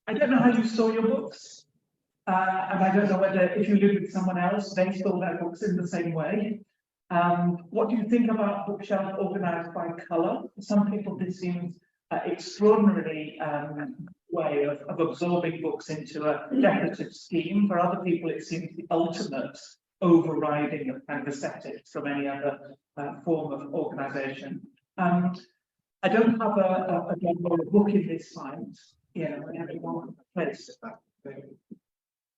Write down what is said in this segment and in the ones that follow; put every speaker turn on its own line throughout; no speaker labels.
I don't know how you store your books, and I don't know whether if you live with someone else, they store their books in the same way. What do you think about bookshelves organised by colour? For some people, this seems extraordinarily way of absorbing books into a decorative scheme. For other people, it seems the ultimate overriding of kind of aesthetics from any other form of organisation. I don't have a book in this slide. You know, everyone place.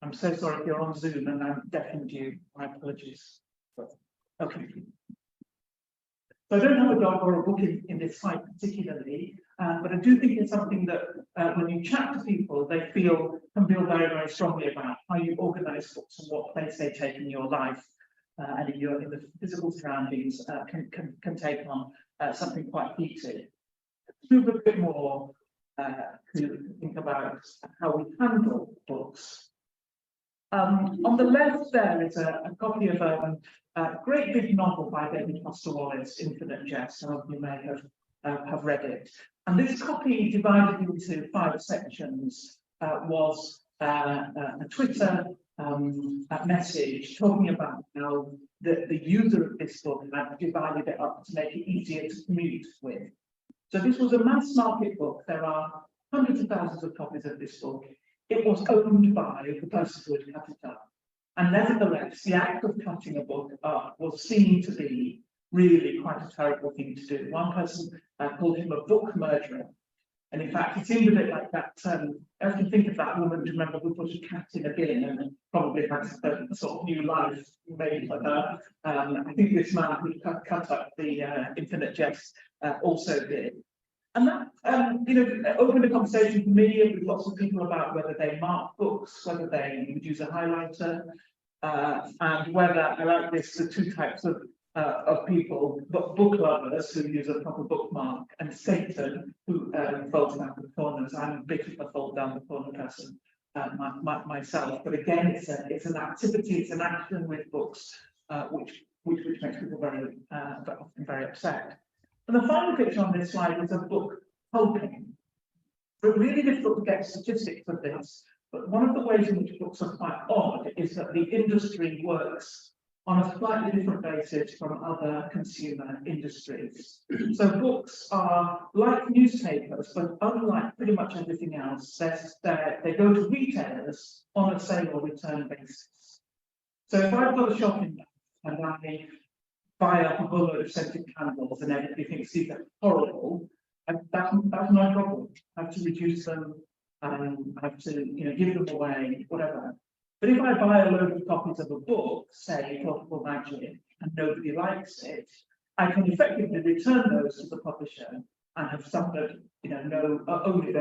I'm so sorry if you're on Zoom and I'm deafened you. My apologies. Okay. So I don't have a dog or a book in this slide particularly, but I do think it's something that when you chat to people, they can feel very, very strongly about how you organise books and what place they take in your life and in the physical surroundings can take on something quite heated. Let's move a bit more to think about how we handle books. On the left there is a copy of a great big novel by David Foster Wallace, Infinite Jest. Some of you may have read it. And this copy, divided into 5 sections, was a Twitter message talking about how the user of this book had divided it up to make it easier to commute with. So this was a mass market book. There are hundreds of thousands of copies of this book. It was owned by the person who had cut it up. And nevertheless, the act of cutting a book up was seen to be really quite a terrible thing to do. One person called him a book murderer. And in fact, it seemed a bit like that. I often think of that woman, do you remember, who put a cat in a bin and probably had a sort of new life made for her. I think this man who cut up the Infinite Jest also did. And that, opened a conversation for me and with lots of people about whether they mark books, whether they would use a highlighter, and whether, I like this, the 2 types of people, book lovers who use a proper bookmark, and Satan who folds down the corners. I'm a bit of a fold down the corner person myself, but again, it's an activity, it's an action with books, which makes people very often very upset. And the final picture on this slide is a book pulping. It's really difficult to get statistics of this, but one of the ways in which books are quite odd is that the industry works on a slightly different basis from other consumer industries. So books are like newspapers, but unlike pretty much everything else, they go to retailers on a sale or return basis. So if I've got a shopping bag and I buy up a whole load of scented candles and everybody thinks these are horrible, and that's no problem. I have to reduce them, I have to give them away, whatever. But if I buy a load of copies of a book, say Thoughtful Magic, and nobody likes it, I can effectively return those to the publisher and have suffered, only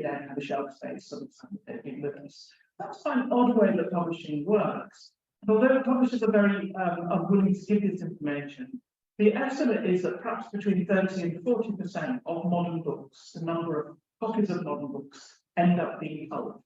then have a shelf space so that they've been with us. That's quite an odd way that publishing works. And although publishers are very unwilling to give this information, the estimate is that perhaps between 30 and 40% of modern books, the number of copies of modern books, end up being pulped.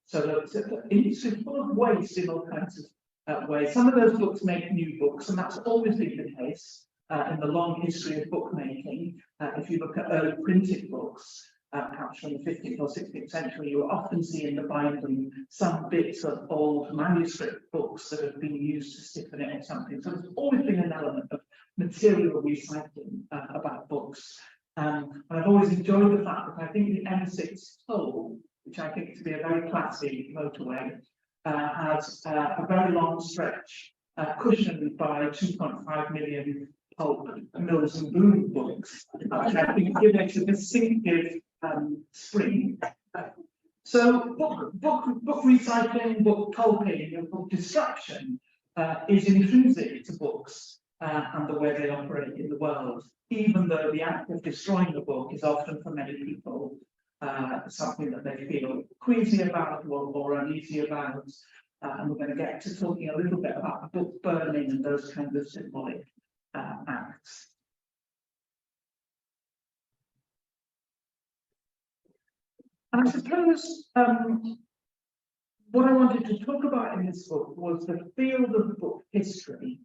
So the industry is full of waste in all kinds of ways. Some of those books make new books, and that's always been the case in the long history of bookmaking. If you look at early printed books, perhaps from the 15th or 16th century, you will often see in the binding some bits of old manuscript books that have been used to stiffen it or something. So there's always been an element of material recycling about books. And I've always enjoyed the fact that I think the M6 toll, which I think to be a very classy motorway, has a very long stretch cushioned by 2.5 million pulp Mills and Boon books, which I think gives a distinctive spring. So book recycling, book pulping, and book destruction is intrinsic to books and the way they operate in the world, even though the act of destroying the book is often for many people something that they feel queasy about or uneasy about. And we're going to get to talking a little bit about book burning and those kinds of symbolic acts. And I suppose what I wanted to talk about in this book was the field of book history,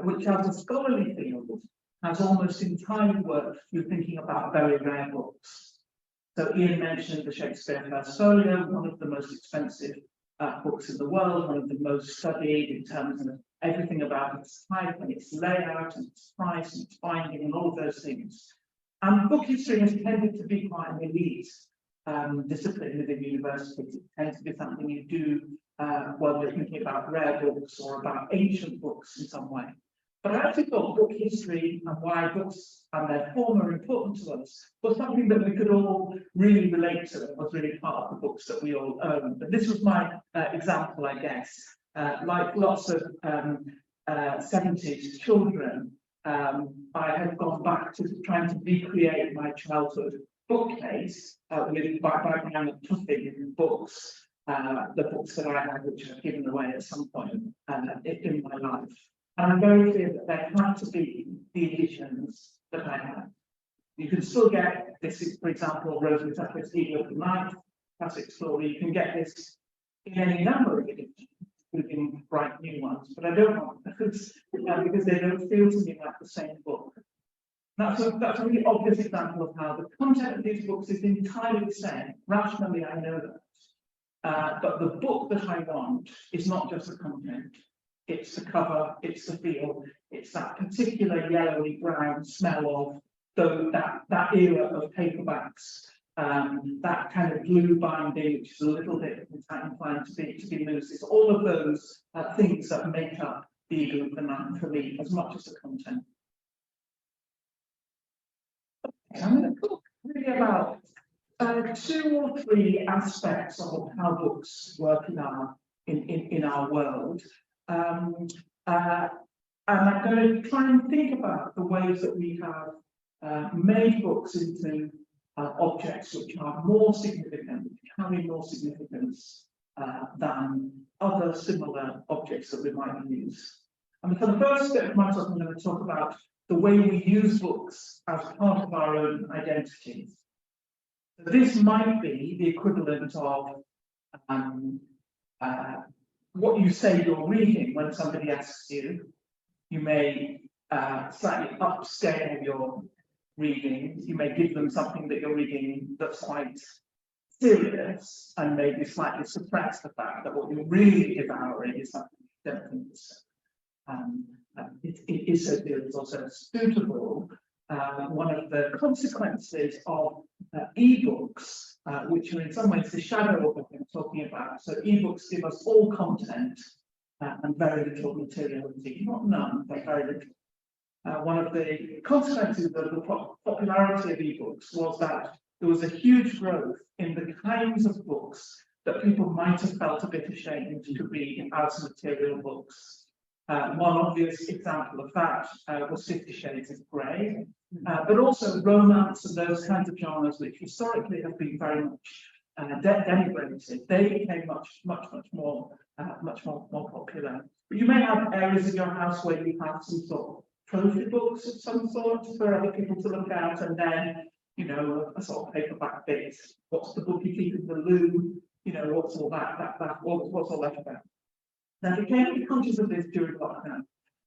which as a scholarly field has almost entirely worked through thinking about very rare books. So Ian mentioned the Shakespeare First Folio, one of the most expensive books in the world, one of the most studied in terms of everything about its type and its layout and its price and its binding and all of those things. And book history has tended to be quite an elite discipline within universities. It tends to be something you do when you're thinking about rare books or about ancient books in some way. But I actually thought book history and why books and their form are important to us was something that we could all really relate to. It was really part of the books that we all owned. But this was my example, I guess. Like lots of 70s children, I had gone back to trying to recreate my childhood bookcase with background of tuffing books, the books that I had, which I've given away at some point in my life. And I'm very clear that there had to be the editions that I had. You can still get this, for example, Rosemary Tucker's Eagle of the Night, classic story. You can get this in any number of editions, including bright new ones, but I don't want those because they don't feel to me like the same book. That's a really obvious example of how the content of these books is entirely the same. Rationally, I know that. But the book that I want is not just the content. It's the cover, it's the feel, it's that particular yellowy brown smell of that era of paperbacks, that kind of blue binding, which is a little bit inclined to be loose. It's all of those things that make up the Eagle of the Night for me as much as the content. I'm going to talk really about 2 or 3 aspects of how books work in our world. And I'm going to try and think about the ways that we have made books into objects which are more significant, which carry more significance than other similar objects that we might use. And for the first bit of my talk, I'm going to talk about the way we use books as part of our own identities. This might be the equivalent of what you say you're reading when somebody asks you. You may slightly upscale your reading. You may give them something that you're reading that's quite serious and maybe slightly suppress the fact that what you're really devouring is something you don't think is it is so good, it's also suitable. One of the consequences of ebooks, which are in some ways the shadow of what I'm talking about. So ebooks give us all content and very little materiality, not none, but very little. One of the consequences of the popularity of ebooks was that there was a huge growth in the kinds of books that people might have felt a bit ashamed to read as material books. One obvious example of that was 50 Shades of Grey, but also romance and those kinds of genres which historically have been very much denigrated. They became much more popular. But you may have areas in your house where you have some sort of trophy books of some sort for other people to look at, and then a sort of paperback bit. What's the book you keep in the loo? What's all that? What's all that about? Now, I became conscious of this during lockdown.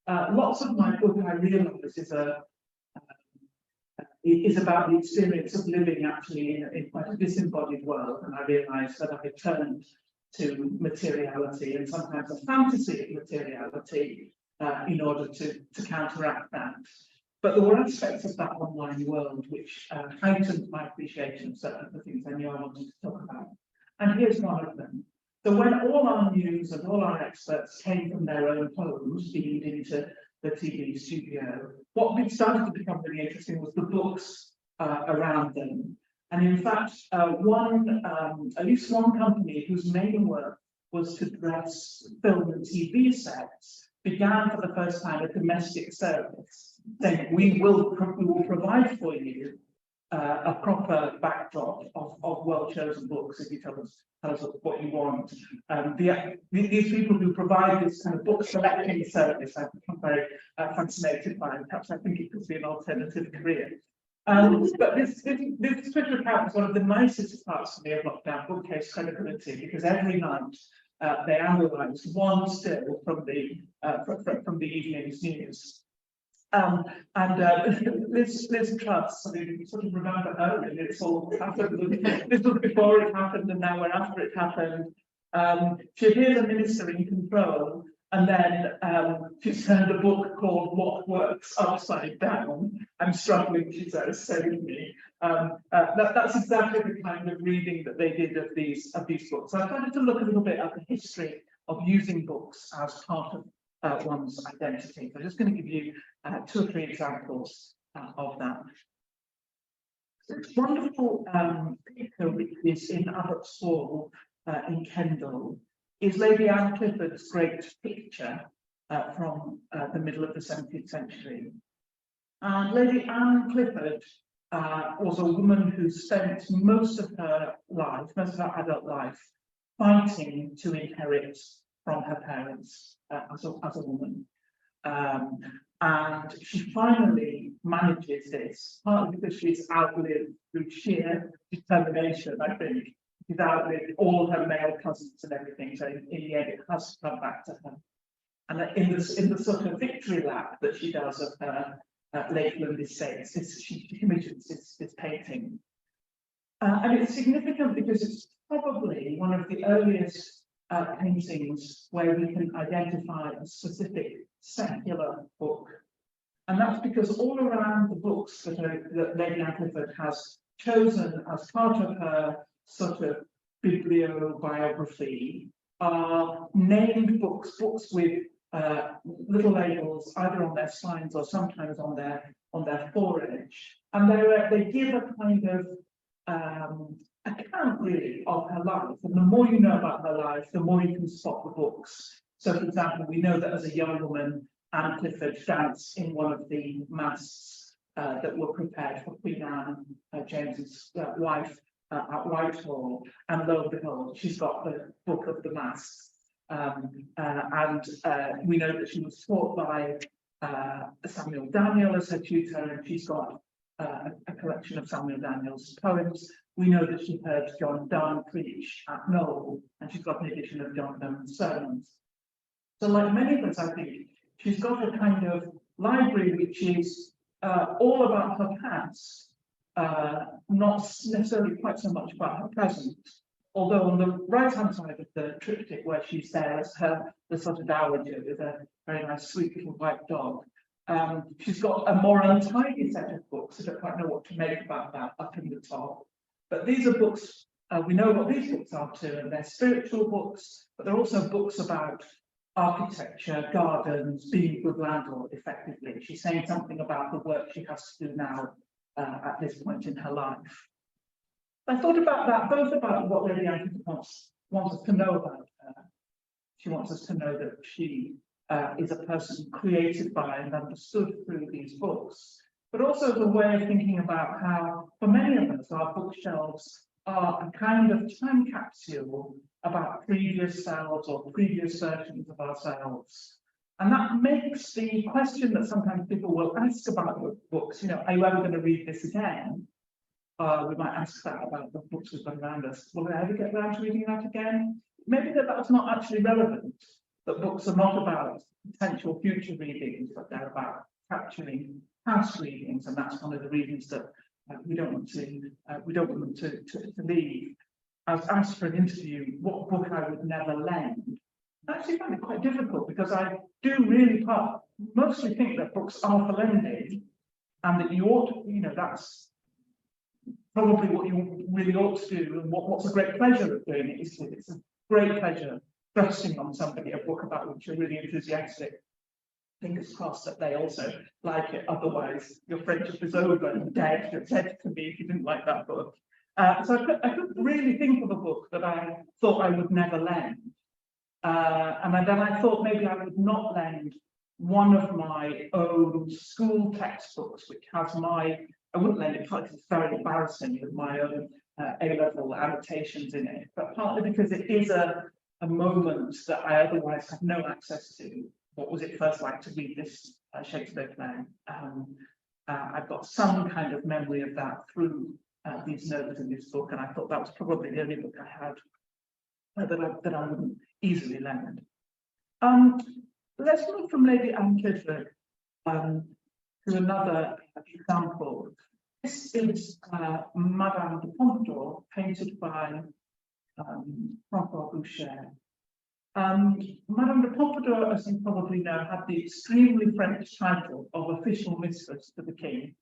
Lots of my book, I realise, is about the experience of living actually in quite a disembodied world, and I realised that I had turned to materiality and sometimes a fantasy of materiality in order to counteract that. But there were aspects of that online world which heightened my appreciation of certain of the things I knew I wanted to talk about. And here's one of them. So when all our news and all our experts came from their own homes, feed into the TV studio, what started to become really interesting was the books around them. And in fact, at least one company whose main work was to dress film and TV sets began for the first time a domestic service, saying we will provide for you a proper backdrop of well-chosen books if you tell us what you want. These people who provide this kind of book selecting service, I've become very fascinated by, and perhaps I think it could be an alternative career. But this Twitter account was one of the nicest parts for me of lockdown, bookcase credibility, because every night they analysed one still from the evening's news. Liz Truss, so you sort of remember her, and it's all happened. This was before it happened, and now we're after it happened. She appears a minister in control, and then she's turned a book called "What Works Upside Down." I'm struggling, she says, save me. That's exactly the kind of reading that they did of these books. So I started to look a little bit at the history of using books as part of one's identity. So I'm just going to give you 2 or 3 examples of that. This wonderful picture, which is in Abbott's Hall in Kendal, is Lady Anne Clifford's great picture from the middle of the 17th century. And Lady Anne Clifford was a woman who spent most of her life, most of her adult life, fighting to inherit from her parents as a woman. And she finally manages this, partly because she's outlived through sheer determination, I think. She's outlived all her male cousins and everything, so in the end it has to come back to her. And in the sort of victory lap that she does of her Lakeland estates, she commissions this painting. And it's significant because it's probably one of the earliest paintings where we can identify a specific secular book. And that's because all around the books that Lady Anne Clifford has chosen as part of her sort of bibliography are named books with little labels either on their spines or sometimes on their foredge. And they give a kind of account really of her life, and the more you know about her life, the more you can spot the books. So, for example, we know that as a young woman, Anne Clifford danced in one of the masques that were prepared for Queen Anne, James's wife, at Whitehall, and lo and behold, she's got the book of the masques. We know that she was taught by Samuel Daniel as her tutor, and she's got a collection of Samuel Daniel's poems. We know that she heard John Donne preach at Knoll, and she's got an edition of John Donne's sermons. So, like many of us, I think, she's got a kind of library which is all about her past, not necessarily quite so much about her present. Although on the right-hand side of the triptych, where she's there as the sort of dowager with a very nice, sweet little white dog, she's got a more untidy set of books. I don't quite know what to make about that up in the top. But these are books, we know what these books are too, and they're spiritual books, but they're also books about architecture, gardens, being a good landlord, effectively. She's saying something about the work she has to do now at this point in her life. I thought about that, both about what Lady Anne wants us to know about her. She wants us to know that she is a person created by and understood through these books, but also the way of thinking about how, for many of us, our bookshelves are a kind of time capsule about previous selves or previous versions of ourselves. And that makes the question that sometimes people will ask about books, are you ever going to read this again? We might ask that about the books we've got around us. Will I ever get around to reading that again? Maybe that's not actually relevant, that books are not about potential future readings, but they're about capturing past readings, and that's one of the reasons that we don't want them to leave. I was asked for an interview what book I would never lend. I actually find it quite difficult because I do really mostly think that books are for lending, and that you ought to, that's probably what you really ought to do, and what's a great pleasure of doing it is it's a great pleasure thrusting on somebody a book about which you're really enthusiastic. Fingers crossed that they also like it, otherwise your friendship is over and dead. You're dead to me if you didn't like that book. So I couldn't really think of a book that I thought I would never lend. And then I thought maybe I would not lend one of my own school textbooks, which has I wouldn't lend it because it's very embarrassing with my own A-level annotations in it, but partly because it is a moment that I otherwise have no access to. What was it first like to read this Shakespeare play? I've got some kind of memory of that through these notes in this book, and I thought that was probably the only book I had that I wouldn't easily lend. Let's move from Lady Anne Clifford to another example. This is Madame de Pompadour, painted by Francois Boucher. Madame de Pompadour, as you probably know, had the extremely French title of official mistress to the king.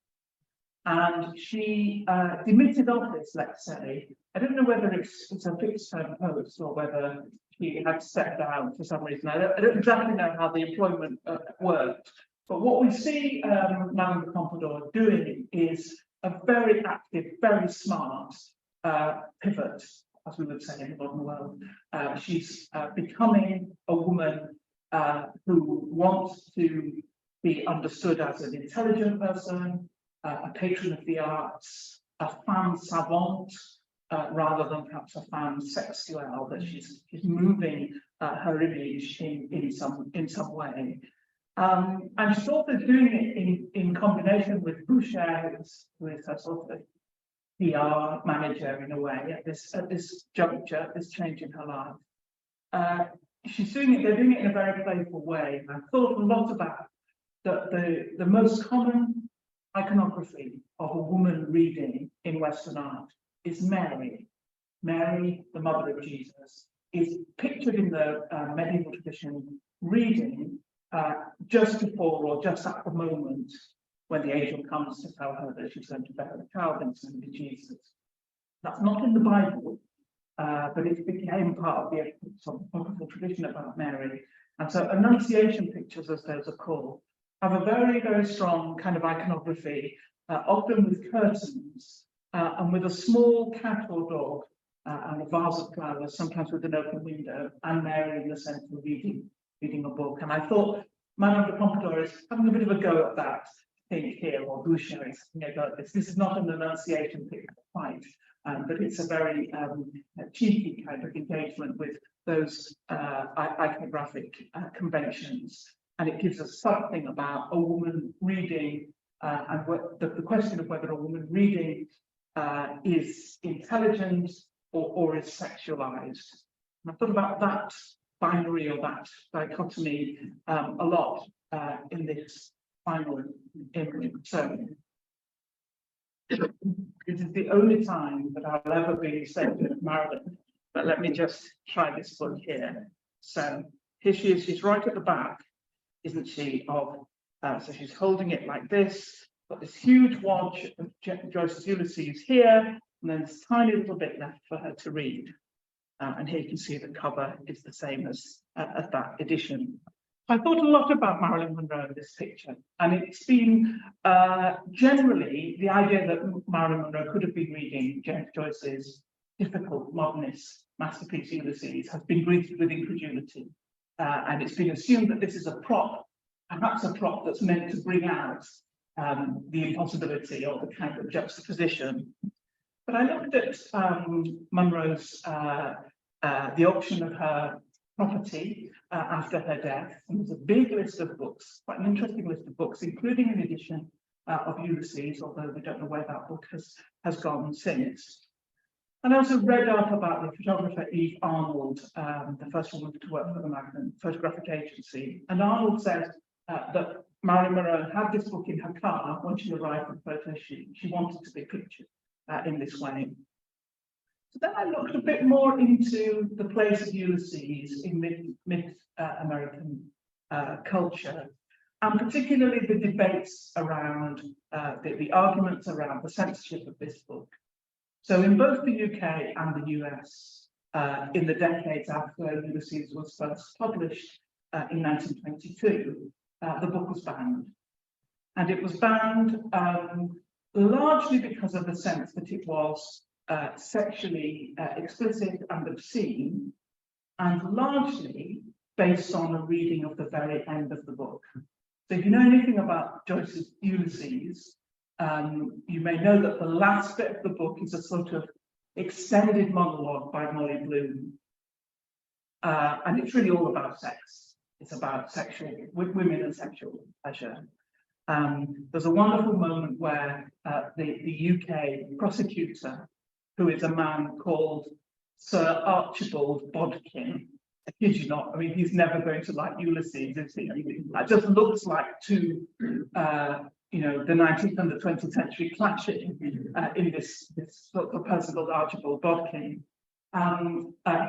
And she demitted office, let's say. I don't know whether it's a fixed term post or whether she had stepped down for some reason. I don't exactly know how the employment worked. But what we see Madame de Pompadour doing is a very active, very smart pivot, as we would say in the modern world. She's becoming a woman who wants to be understood as an intelligent person, a patron of the arts, a femme savante, rather than perhaps a femme sexuelle, that she's moving her image in some way. And she's also doing it in combination with Boucher, who is her sort of PR manager in a way at this juncture, this change in her life. She's doing it, they're doing it in a very playful way. And I've thought a lot about the most common iconography of a woman reading in Western art is Mary. Mary, the mother of Jesus, is pictured in the medieval tradition reading just before or just at the moment when the angel comes to tell her that she's going to bear a child and it's going to be Jesus. That's not in the Bible, but it became part of the apocryphal tradition about Mary. And so Annunciation pictures, as those are called, have a very, very strong kind of iconography, often with curtains and with a small cat or dog and a vase of flowers, sometimes with an open window, and Mary in the centre reading a book. And I thought Madame de Pompadour is having a bit of a go at that thing here, or Boucher is having a go at this. This is not an Annunciation picture quite, but it's a very cheeky kind of engagement with those iconographic conventions. And it gives us something about a woman reading, and the question of whether a woman reading is intelligent or is sexualized. And I thought about that binary or that dichotomy a lot in this final image. So it is the only time that I'll ever be said with Marilyn, but let me just try this book here. So here she is, she's right at the back, isn't she, so she's holding it like this, got this huge wad of Joyce's Ulysses here, and then this tiny little bit left for her to read. And here you can see the cover is the same as that edition. I thought a lot about Marilyn Monroe in this picture, and it's been generally the idea that Marilyn Monroe could have been reading James Joyce's difficult modernist masterpiece Ulysses has been greeted with incredulity. And it's been assumed that this is a prop, perhaps a prop that's meant to bring out the impossibility or the kind of juxtaposition. But I looked at Monroe's, the auction of her property after her death, and there's a big list of books, quite an interesting list of books, including an edition of Ulysses, although we don't know where that book has gone since. And I also read up about the photographer Eve Arnold, the first woman to work for the American Photographic Agency. And Arnold says that Marilyn Monroe had this book in her car when she arrived at the photo shoot. She wanted to be pictured in this way. So then I looked a bit more into the place of Ulysses in mid-American culture, and particularly the debates around, the arguments around the censorship of this book. So in both the UK and the US, in the decades after Ulysses was first published in 1922, the book was banned. And it was banned largely because of the sense that it was sexually explicit and obscene, and largely based on a reading of the very end of the book. So if you know anything about Joyce's Ulysses, you may know that the last bit of the book is a sort of extended monologue by Molly Bloom. And it's really all about sex. It's about women and sexual pleasure. There's a wonderful moment where the UK prosecutor, who is a man called Sir Archibald Bodkin, I kid you not, I mean, he's never going to like Ulysses, is he? That just looks like too you know, the 19th and the 20th century clashing in this sort of person called Archibald Bodkin.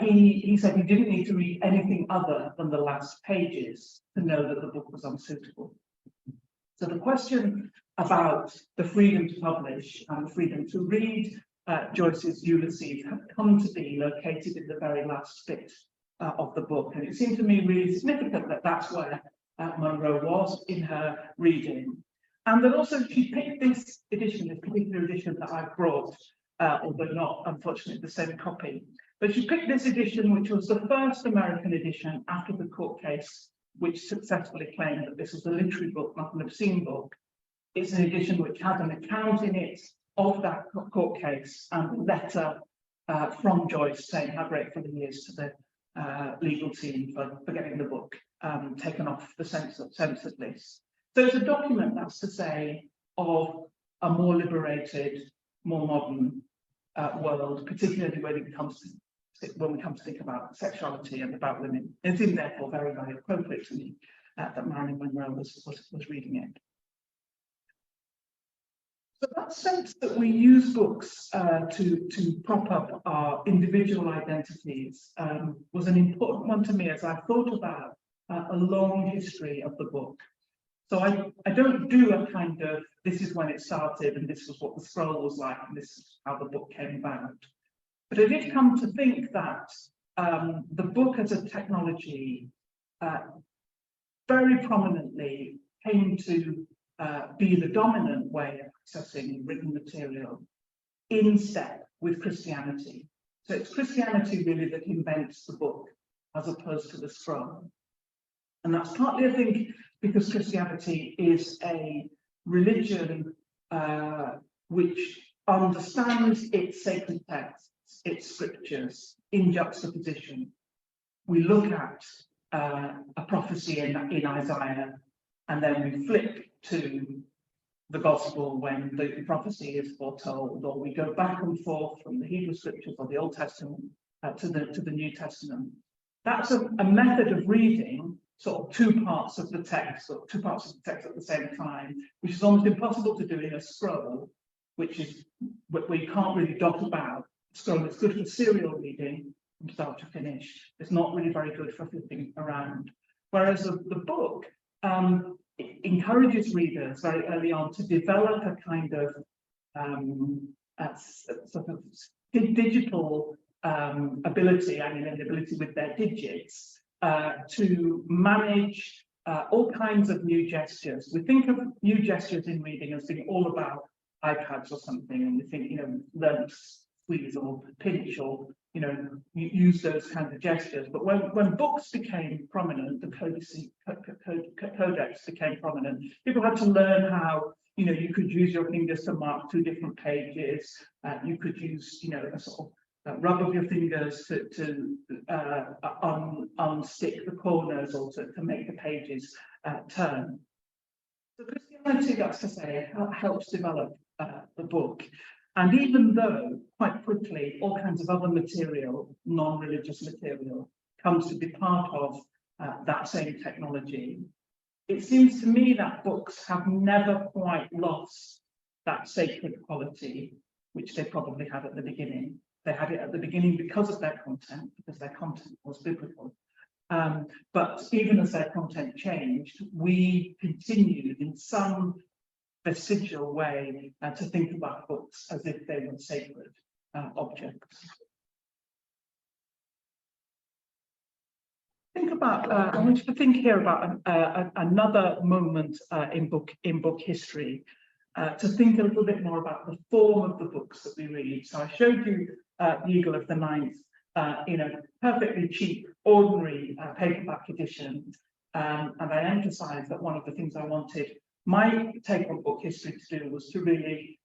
He said he didn't need to read anything other than the last pages to know that the book was unsuitable. So the question about the freedom to publish and the freedom to read Joyce's Ulysses had come to be located in the very last bit of the book. And it seemed to me really significant that that's where Monroe was in her reading. And then also she picked this edition, this particular edition that I've brought, although not, unfortunately, the same copy. But she picked this edition, which was the first American edition after the court case, which successfully claimed that this was a literary book, not an obscene book. It's an edition which had an account in it of that court case and a letter from Joyce saying how grateful he is to the legal team for getting the book taken off the censored list. So it's a document, that's to say, of a more liberated, more modern world, particularly when we come to think about sexuality and about women. It seemed therefore very, very appropriate to me that Marilyn Monroe was reading it. So that sense that we use books to prop up our individual identities was an important one to me as I thought about a long history of the book. So I don't do a kind of, this is when it started and this was what the scroll was like and this is how the book came about. But I did come to think that the book as a technology very prominently came to be the dominant way of accessing written material in step with Christianity. So it's Christianity really that invents the book as opposed to the scroll. And that's partly, I think, because Christianity is a religion which understands its sacred texts, its scriptures in juxtaposition. We look at a prophecy in Isaiah, and then we flip to the gospel when the prophecy is foretold, or we go back and forth from the Hebrew scriptures or the Old Testament to the New Testament. That's a method of reading sort of two parts of the text, or two parts of the text at the same time, which is almost impossible to do in a scroll, which is what we can't really dot about. Scroll is good for serial reading from start to finish. It's not really very good for flipping around. Whereas the book it encourages readers very early on to develop a kind of sort of digital ability, I mean, an ability with their digits to manage all kinds of new gestures. We think of new gestures in reading as being all about iPads or something, and we think, you know, learn to squeeze or pinch or, you know, use those kinds of gestures. But when books became prominent, the codex became prominent, people had to learn how, you know, you could use your fingers to mark two different pages. You could use, you know, a sort of rub of your fingers to unstick the corners or to make the pages turn. So Christianity, that's to say, helps develop the book. And even though, quite quickly, all kinds of other material, non-religious material, comes to be part of that same technology, it seems to me that books have never quite lost that sacred quality, which they probably had at the beginning. They had it at the beginning because of their content, because their content was biblical. But even as their content changed, we continued in some vestigial way to think about books as if they were sacred objects. Think about, I want you to think here about another moment in book history, to think a little bit more about the form of the books that we read. So I showed you The Eagle of the Ninth in a perfectly cheap, ordinary paperback edition, and I emphasised that one of the things I wanted my take on book history to do was to really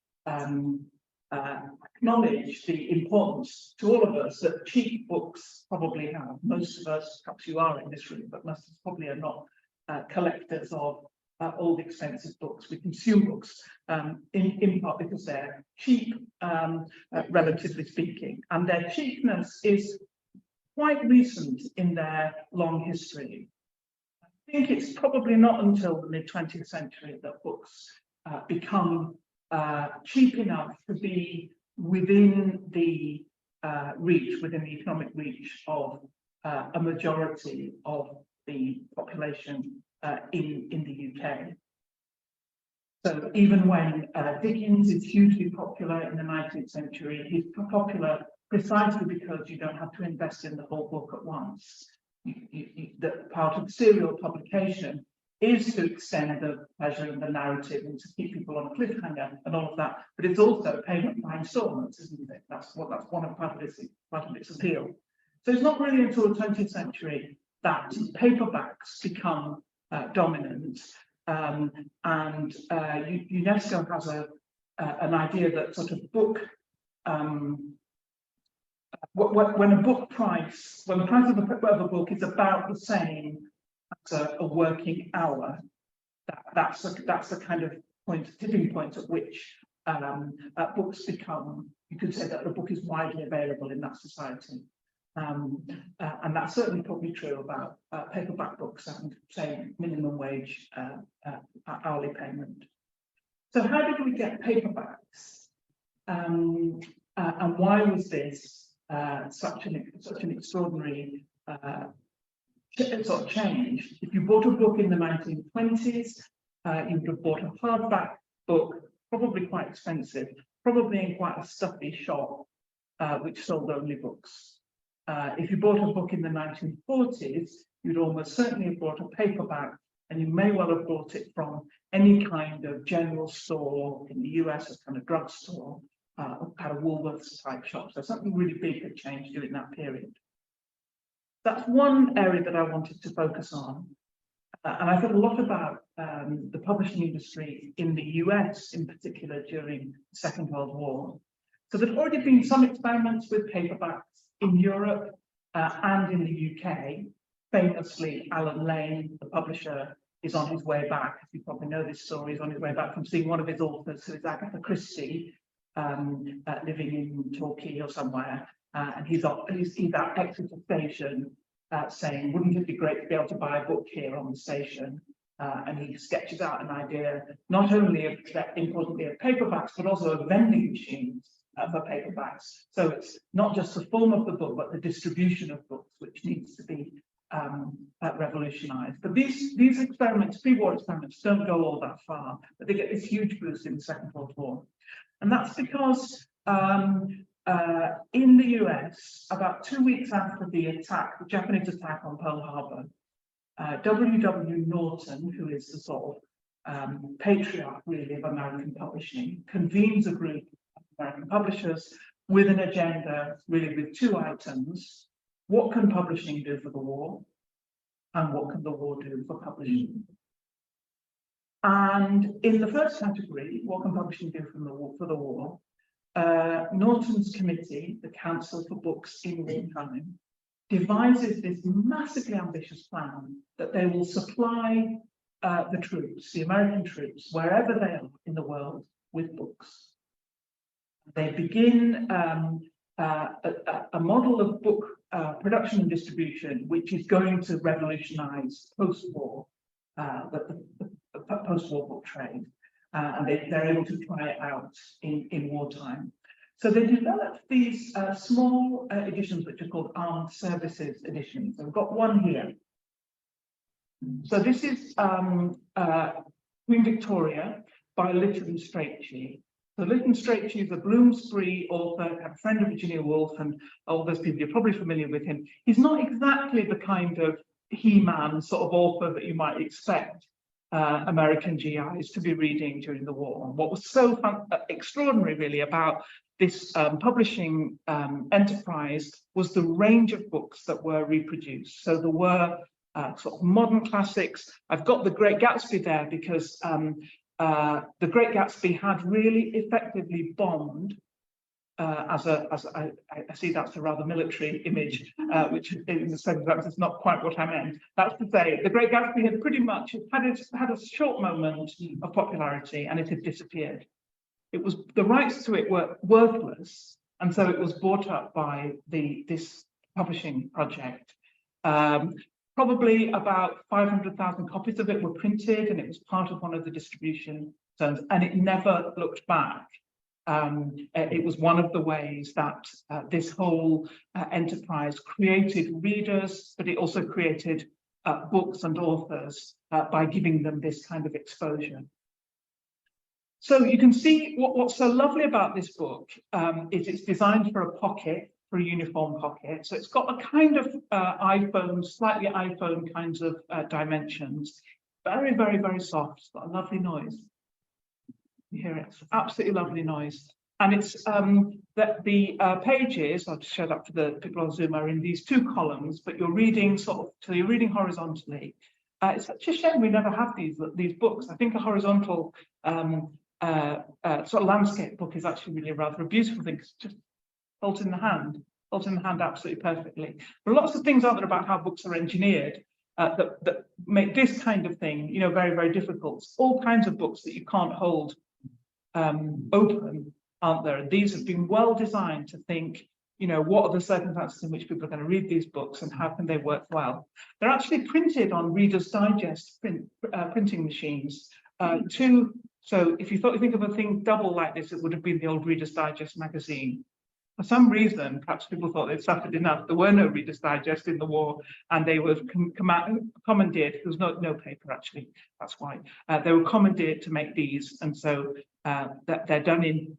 acknowledge the importance to all of us that cheap books probably have. Most of us, perhaps you are in this room, but most of us probably are not collectors of old expensive books. We consume books in part because they're cheap, relatively speaking, and their cheapness is quite recent in their long history. I think it's probably not until the mid-20th century that books become cheap enough to be within the within the economic reach of a majority of the population in the UK. So even when Dickens is hugely popular in the 19th century, he's popular precisely because you don't have to invest in the whole book at once. The part of serial publication is to extend the pleasure and the narrative and to keep people on a cliffhanger and all of that, but it's also payment by installments, isn't it? That's one of part of its appeal. So it's not really until the 20th century that paperbacks become dominant, and UNESCO has an idea that sort of book when the price of a book is about the same as a working hour, that's the kind of tipping point at which books become, you could say that the book is widely available in that society. And that's certainly probably true about paperback books and, say, minimum wage hourly payment. So how did we get paperbacks? And why was this such an extraordinary sort of change? If you bought a book in the 1920s, you would have bought a hardback book, probably quite expensive, probably in quite a stuffy shop, which sold only books. If you bought a book in the 1940s, you'd almost certainly have bought a paperback, and you may well have bought it from any kind of general store in the US, a kind of drugstore, kind of Woolworths type shop. So something really big had changed during that period. That's one area that I wanted to focus on. And I thought a lot about the publishing industry in the US in particular during the Second World War. So there'd already been some experiments with paperbacks in Europe and in the UK. Famously, Alan Lane, the publisher, is on his way back. You probably know this story. He's on his way back from seeing one of his authors, who is Agatha Christie, living in Torquay or somewhere. And he's at Exeter Station saying, wouldn't it be great to be able to buy a book here on the station? And he sketches out an idea, not only of, importantly, of paperbacks, but also of vending machines for paperbacks. So it's not just the form of the book, but the distribution of books, which needs to be revolutionized. But these experiments, pre-war experiments, don't go all that far, but they get this huge boost in the Second World War. And that's because in the US, about 2 weeks after the Japanese attack on Pearl Harbor, W.W. Norton, who is the sort of patriarch really of American publishing, convenes a group of American publishers with an agenda, really with two items. What can publishing do for the war? And what can the war do for publishing? And in the first category, what can publishing do for the war? Norton's committee, the Council for Books in Wartime, devises this massively ambitious plan that they will supply the troops, the American troops, wherever they are in the world, with books. They begin a model of book production and distribution, which is going to revolutionize post-war, the post-war book trade. And they're able to try it out in wartime. So they developed these small editions, which are called armed services editions. I've got one here. So this is Queen Victoria by Lytton Strachey. So Lytton Strachey is a Bloomsbury author, a friend of Virginia Woolf, and all those people, you're probably familiar with him. He's not exactly the kind of He-Man sort of author that you might expect American GIs to be reading during the war. What was so extraordinary really about this publishing enterprise was the range of books that were reproduced. So there were sort of modern classics. I've got The Great Gatsby there because The Great Gatsby had really effectively bombed I see that's a rather military image, which in the circumstances is not quite what I meant. That's to say, The Great Gatsby had pretty much had a short moment of popularity and it had disappeared. It was, the rights to it were worthless, and so it was bought up by this publishing project. Probably about 500,000 copies of it were printed, and it was part of one of the distribution and it never looked back. It was one of the ways that this whole enterprise created readers, but it also created books and authors by giving them this kind of exposure. So you can see what's so lovely about this book is it's designed for a pocket, for a uniform pocket. So it's got a kind of iPhone, slightly iPhone kinds of dimensions. Very, very, very soft. It's got a lovely noise. You hear it? It's absolutely lovely noise. And it's that the pages, I'll just show that for the people on Zoom, are in these two columns, but you're reading so you're reading horizontally. It's such a shame we never have these books. I think a horizontal sort of landscape book is actually really rather a beautiful thing. It's just holds in the hand absolutely perfectly. But lots of things out there about how books are engineered that make this kind of thing, you know, very, very difficult. All kinds of books that you can't hold open, aren't there? And these have been well designed to think, you know, what are the circumstances in which people are going to read these books and how can they work well? They're actually printed on Reader's Digest printing machines. So if you think of a thing double like this, it would have been the old Reader's Digest magazine. For some reason, perhaps people thought they'd suffered enough. There were no Reader's Digest in the war, and they were commandeered. There was no paper, actually. That's why they were commandeered to make these, and so that they're done in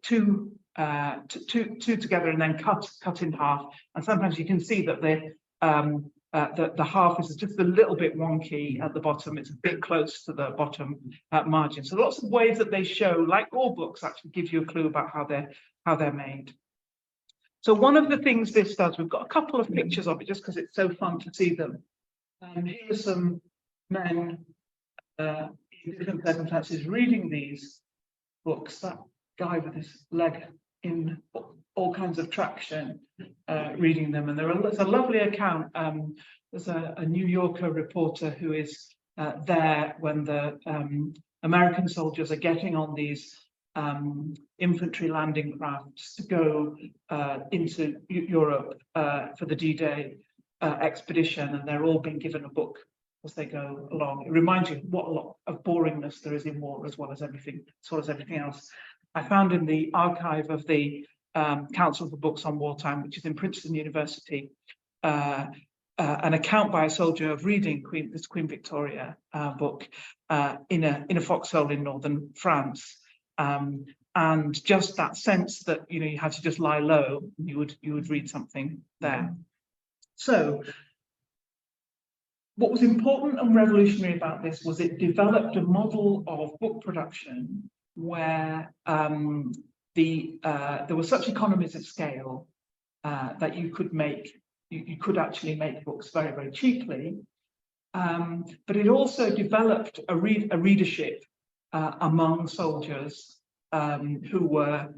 two together and then cut in half. And sometimes you can see that the half is just a little bit wonky at the bottom. It's a bit close to the bottom margin. So lots of ways that they show, like all books, actually give you a clue about how they're made. So one of the things this does, we've got a couple of pictures of it just because it's so fun to see them. Here are some men in different circumstances reading these books. That guy with his leg in all kinds of traction, reading them. And there's a lovely account. There's a New Yorker reporter who is there when the American soldiers are getting on these infantry landing crafts to go into Europe for the D-Day expedition, and they're all being given a book as they go along. It reminds you what a lot of boringness there is in war, as well as everything else. I found in the archive of the Council for Books on Wartime, which is in Princeton University, an account by a soldier of reading this Queen Victoria book in a foxhole in northern France. And just that sense that, you know, you had to just lie low, you would read something there. So what was important and revolutionary about this was it developed a model of book production where there were such economies of scale that you could actually make books very, very cheaply. But it also developed a readership among soldiers who were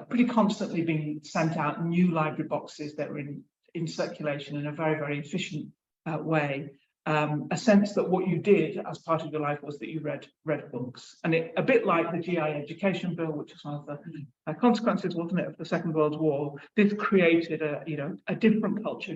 pretty constantly being sent out new library boxes that were in circulation in a very, very efficient way. A sense that what you did as part of your life was that you read
books.
And a bit like the GI education bill, which was one of the consequences, wasn't it, of the Second World War. This created a different culture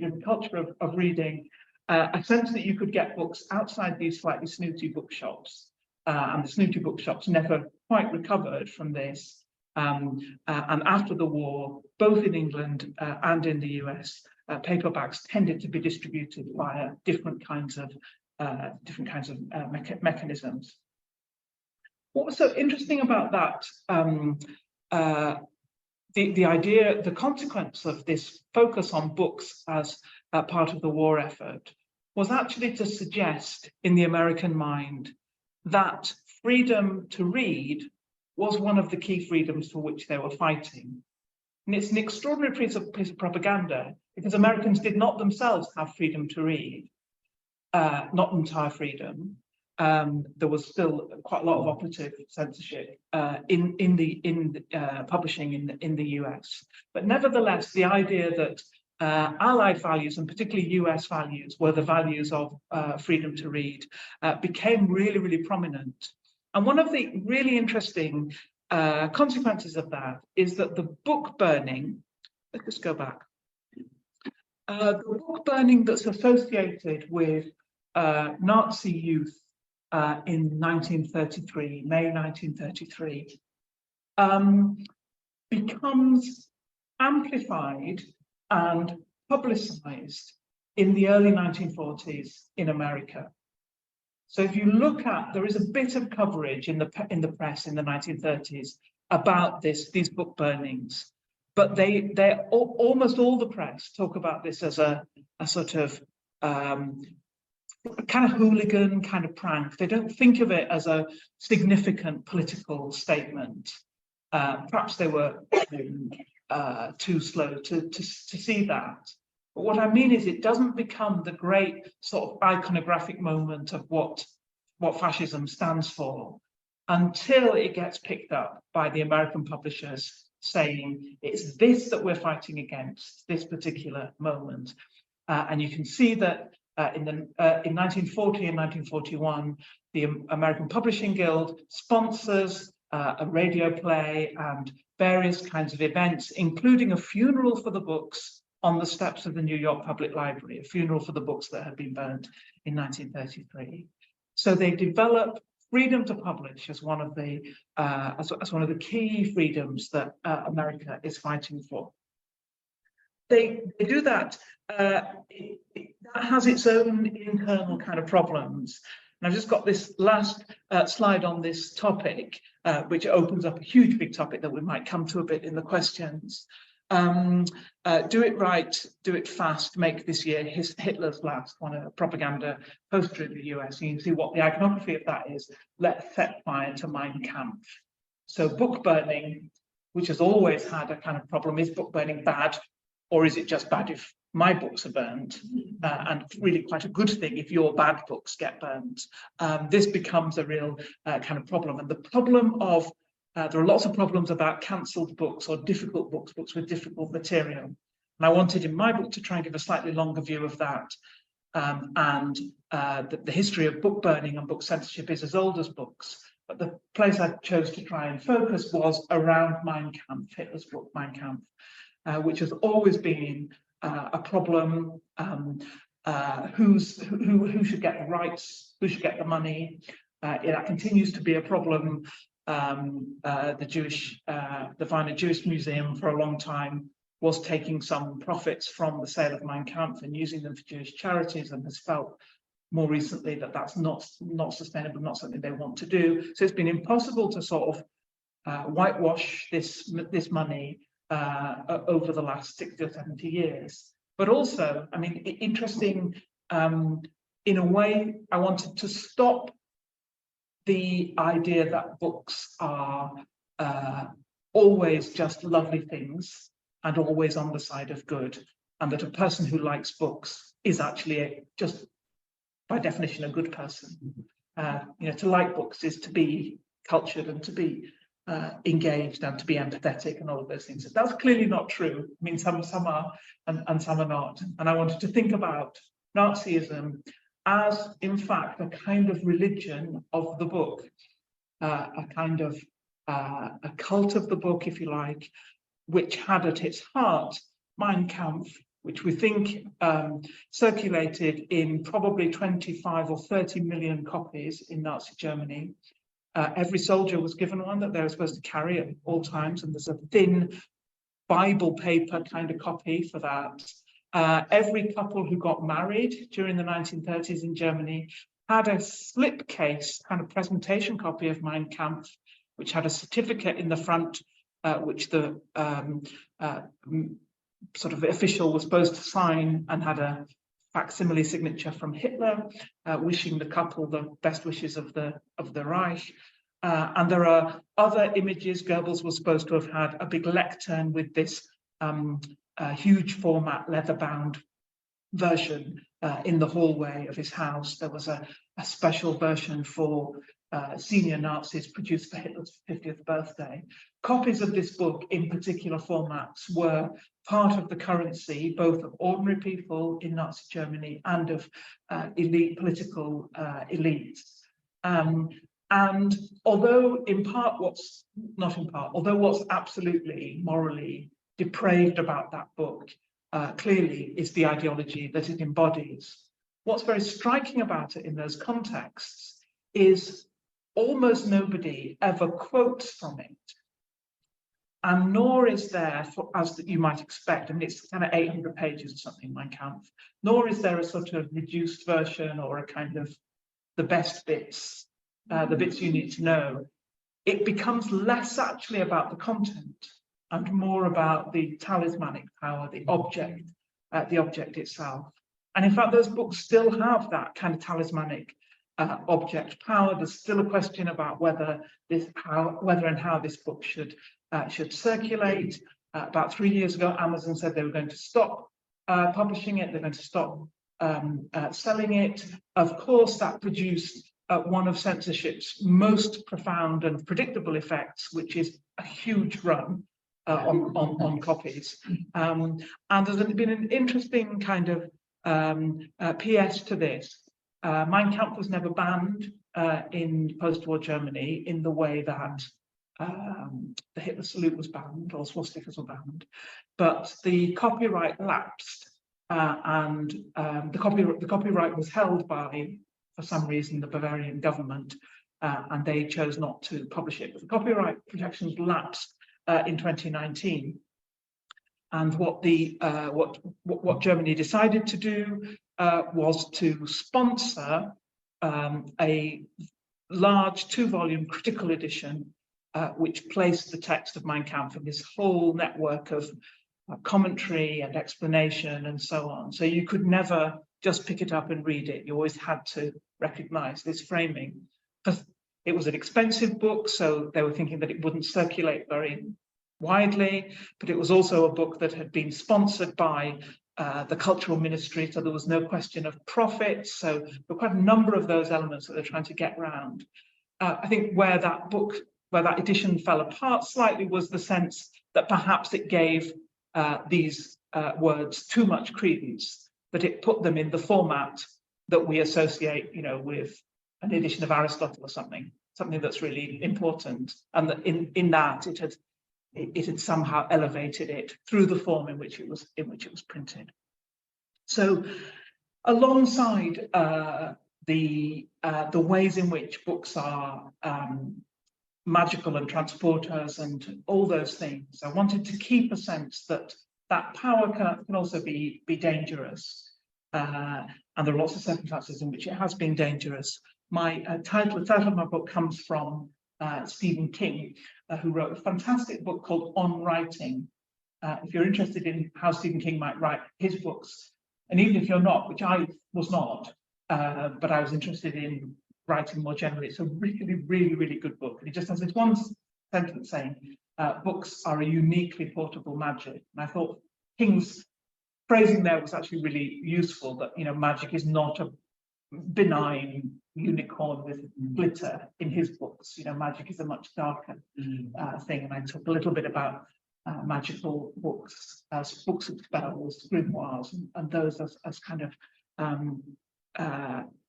of reading, a sense that you could get books outside these slightly snooty bookshops. And the snooty bookshops never quite recovered from this. And after the war, both in England and in the US, paperbacks tended to be distributed via different kinds of mechanisms. What was so interesting about that, the idea, the consequence of this focus on books as part of the war effort, was actually to suggest in the American mind that freedom to read was one of the key freedoms for which they were fighting. And it's an extraordinary piece of propaganda, because Americans did not themselves have freedom to read, not entire freedom. There was still quite a lot of operative censorship in publishing in the US. But nevertheless, the idea that Allied values, and particularly US values, were the values of freedom to read, became really, really prominent. And one of the really interesting consequences of that is that the book burning, let's just go back, the book burning that's associated with Nazi youth in 1933, May 1933, becomes amplified and publicized in the early 1940s in America. So if you look at, there is a bit of coverage in the press in the 1930s about these book burnings, but almost all the press talk about this as a sort of kind of hooligan kind of prank. They don't think of it as a significant political statement. Perhaps they were too slow to see that. But what I mean is it doesn't become the great sort of iconographic moment of what fascism stands for until it gets picked up by the American publishers saying it's this that we're fighting against, this particular moment. And you can see that in 1940 and 1941, the American Publishing Guild sponsors a radio play and various kinds of events, including a funeral for the books on the steps of the New York Public Library, a funeral for the books that had been burnt in 1933. So they develop freedom to publish as one of the key freedoms that America is fighting for. They do that. That has its own internal kind of problems. And I've just got this last slide on this topic, which opens up a huge big topic that we might come to a bit in the questions. Do it right, do it fast, make this year Hitler's last, one of a propaganda poster in the US. And you can see what the iconography of that is. Let's set fire to Mein Kampf. So book burning, which has always had a kind of problem, is book burning bad, or is it just bad if my books are burned? And really quite a good thing if your bad books get burned. This becomes a real kind of problem. And the problem of there are lots of problems about cancelled books or difficult books, books with difficult material. And I wanted in my book to try and give a slightly longer view of that. The history of book burning and book censorship is as old as books. But the place I chose to try and focus was around Mein Kampf, Hitler's book, Mein Kampf, which has always been a problem. Who should get the rights? Who should get the money? That continues to be a problem. The Wiener Jewish Museum for a long time was taking some profits from the sale of Mein Kampf and using them for Jewish charities, and has felt more recently that that's not sustainable, not something they want to do. So it's been impossible to sort of whitewash this money over the last 60 or 70 years. But also, I mean, interesting, in a way, I wanted to stop the idea that books are always just lovely things and always on the side of good, and that a person who likes books is actually just by definition a good person. To like books is to be cultured and to be engaged and to be empathetic and all of those things. That's clearly not true. I mean, some are and some are not. And I wanted to think about Nazism as, in fact, a kind of religion of the book, a kind of a cult of the book, if you like, which had at its heart Mein Kampf, which we think circulated in probably 25 or 30 million copies in Nazi Germany. Every soldier was given one that they were supposed to carry at all times, and there's a thin Bible paper kind of copy for that. Every couple who got married during the 1930s in Germany had a slipcase kind of presentation copy of Mein Kampf, which had a certificate in the front, which the sort of official was supposed to sign, and had a facsimile signature from Hitler, wishing the couple the best wishes of the Reich. And there are other images. Goebbels was supposed to have had a big lectern with this huge format leather-bound version in the hallway of his house. There was a special version for senior Nazis produced for Hitler's 50th birthday. Copies of this book in particular formats were part of the currency, both of ordinary people in Nazi Germany and of elite political elites. And although what's absolutely morally depraved about that book clearly is the ideology that it embodies, what's very striking about it in those contexts is almost nobody ever quotes from it. And nor is there, as you might expect, I mean, it's kind of 800 pages or something, Mein Kampf, nor is there a sort of reduced version or a kind of the best bits, the bits you need to know. It becomes less actually about the content and more about the talismanic power, the object itself. And in fact, those books still have that kind of talismanic object power. There's still a question about whether and how this book should circulate. About 3 years ago, Amazon said they were going to stop publishing it. They're going to stop selling it. Of course, that produced one of censorship's most profound and predictable effects, which is a huge run on copies. And there's been an interesting kind of PS to this. Mein Kampf was never banned in post-war Germany in the way that the Hitler salute was banned, or swastikas were banned, but the copyright lapsed, and the copyright was held by, for some reason, the Bavarian government, and they chose not to publish it. But the copyright protections lapsed in 2019, and what Germany decided to do was to sponsor a large 2-volume critical edition, which placed the text of Mein Kampf in this whole network of commentary and explanation and so on. So you could never just pick it up and read it. You always had to recognize this framing. It was an expensive book, so they were thinking that it wouldn't circulate very widely, but it was also a book that had been sponsored by the cultural ministry, so there was no question of profit. So there were quite a number of those elements that they're trying to get around. I think where that edition fell apart slightly was the sense that perhaps it gave these words too much credence, that it put them in the format that we associate, with an edition of Aristotle or something that's really important, and that in that it had somehow elevated it through the form in which it was printed. So, alongside the ways in which books are magical and transport us and all those things, I wanted to keep a sense that power can also be dangerous, and there are lots of circumstances in which it has been dangerous. The title of my book comes from Stephen King, who wrote a fantastic book called On Writing. If you're interested in how Stephen King might write his books, and even if you're not, which I was not, but I was interested in writing more generally, it's a really, really, really good book. And he just has this one sentence saying, books are a uniquely portable magic. And I thought King's phrasing there was actually really useful, that, magic is not a benign unicorn with glitter in his books. Magic is a much darker thing. And I talk a little bit about magical books, as books of spells, grimoires, and those as kind of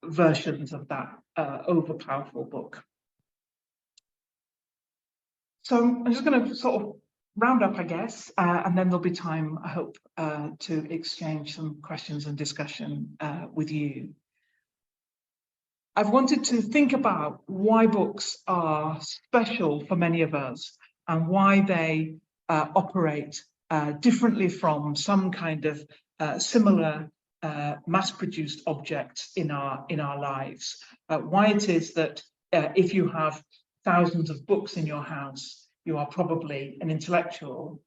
versions of that overpowerful book. So I'm just going to sort of round up, I guess, and then there'll be time, I hope, to exchange some questions and discussion with you. I've wanted to think about why books are special for many of us and why they operate differently from some kind of similar mass-produced objects in our lives. Why it is that if you have thousands of books in your house, you are probably an intellectual,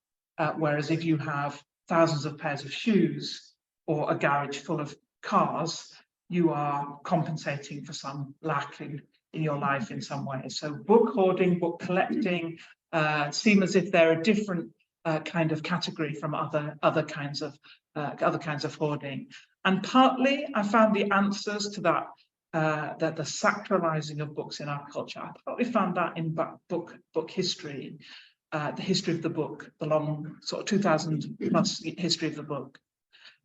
whereas if you have thousands of pairs of shoes or a garage full of cars, you are compensating for some lack in your life in some way. So book hoarding, book collecting seem as if they're a different kind of category from other kinds of hoarding. And partly I found the answers to that, the sacralizing of books in our culture. I partly found that in book history, the history of the book, the long sort of 2000 plus history of the book.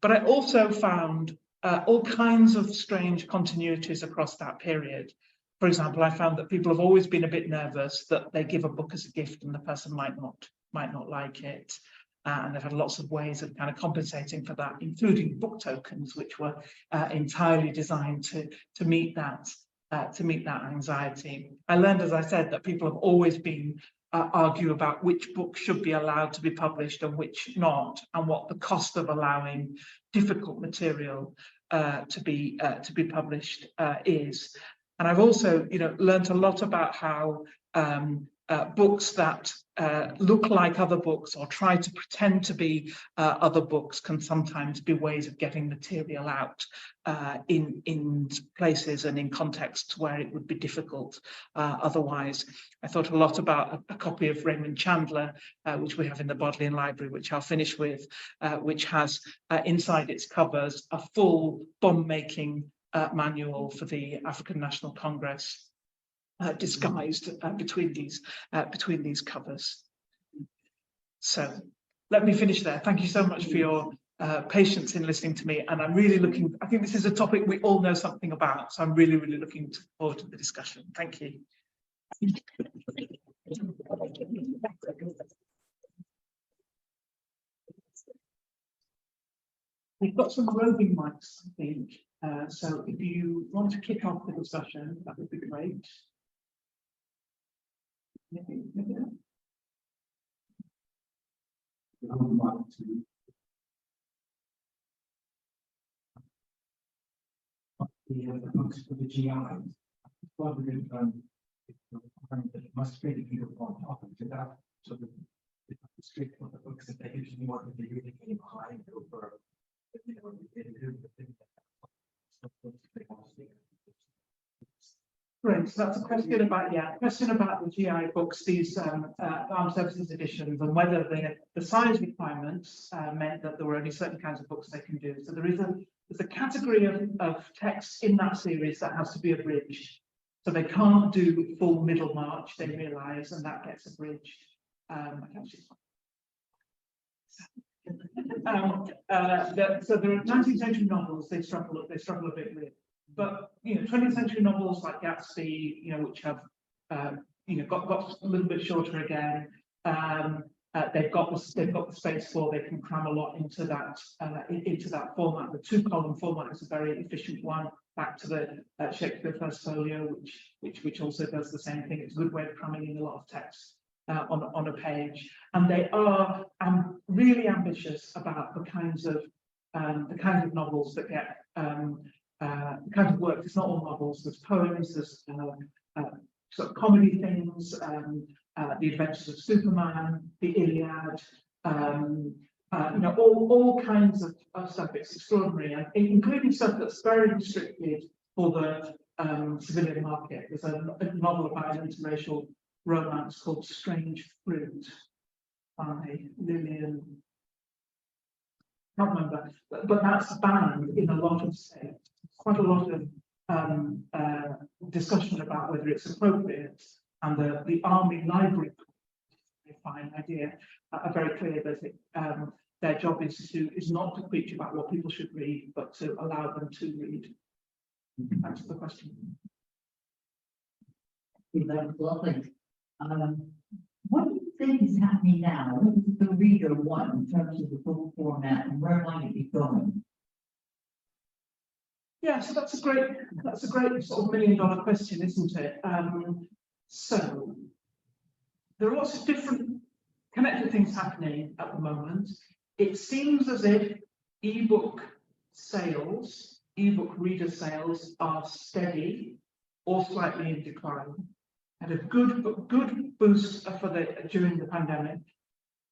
But I also found all kinds of strange continuities across that period. For example, I found that people have always been a bit nervous that they give a book as a gift and the person might not like it. And they've had lots of ways of kind of compensating for that, including book tokens, which were entirely designed to meet that that anxiety. I learned, as I said, that people have always been argue about which books should be allowed to be published and which not, and what the cost of allowing difficult material to be published is. And I've also, learned a lot about how books that look like other books or try to pretend to be other books can sometimes be ways of getting material out in places and in contexts where it would be difficult otherwise. I thought a lot about a copy of Raymond Chandler, which we have in the Bodleian Library, which I'll finish with, which has inside its covers a full bomb-making manual for the African National Congress, disguised between these covers. So let me finish there. Thank you so much for your patience in listening to me, and I'm really I think this is a topic we all know something about, so I'm really looking forward to the discussion. Thank you. We've got some roving mics, I think, so if you want to kick off the discussion, that would be great.
The books for the GI. It must be the on top of that, so the strict on the books that they usually want to be really getting behind over.
Great, so that's a question about the GI books, these armed services editions, and whether the size requirements meant that there were only certain kinds of books they can do. So there's a category of text in that series that has to be abridged. So they can't do full Middlemarch, they realise, and that gets abridged. So there are 19th century novels they struggle a bit with, but 20th century novels like Gatsby, which have got a little bit shorter again. They've got the space for, they can cram a lot into that format. The 2-column format is a very efficient one. Back to the Shakespeare First Folio, which also does the same thing. It's a good way of cramming in a lot of text on a page. And they are really ambitious about the kinds of novels that get the kinds of work. It's not all novels. There's poems. There's sort of comedy things. The Adventures of Superman, the Iliad, all kinds of stuff. It's extraordinary, and including stuff that's very restricted for the civilian market. There's a novel about an interracial romance called Strange Fruit by Lillian. I can't remember, but that's banned in a lot of states. Quite a lot of discussion about whether it's appropriate. And the Army Library, a fine idea, are very clear that their job is not to preach about what people should read, but to allow them to read. That's the question.
That's lovely. What do you think is happening now? What does the reader want in terms of the book format, and where might it be going?
Yeah, so that's a great sort of $1 million question, isn't it? So there are lots of different connected things happening at the moment. It seems as if ebook reader sales are steady or slightly in decline. Had a good boost during the pandemic,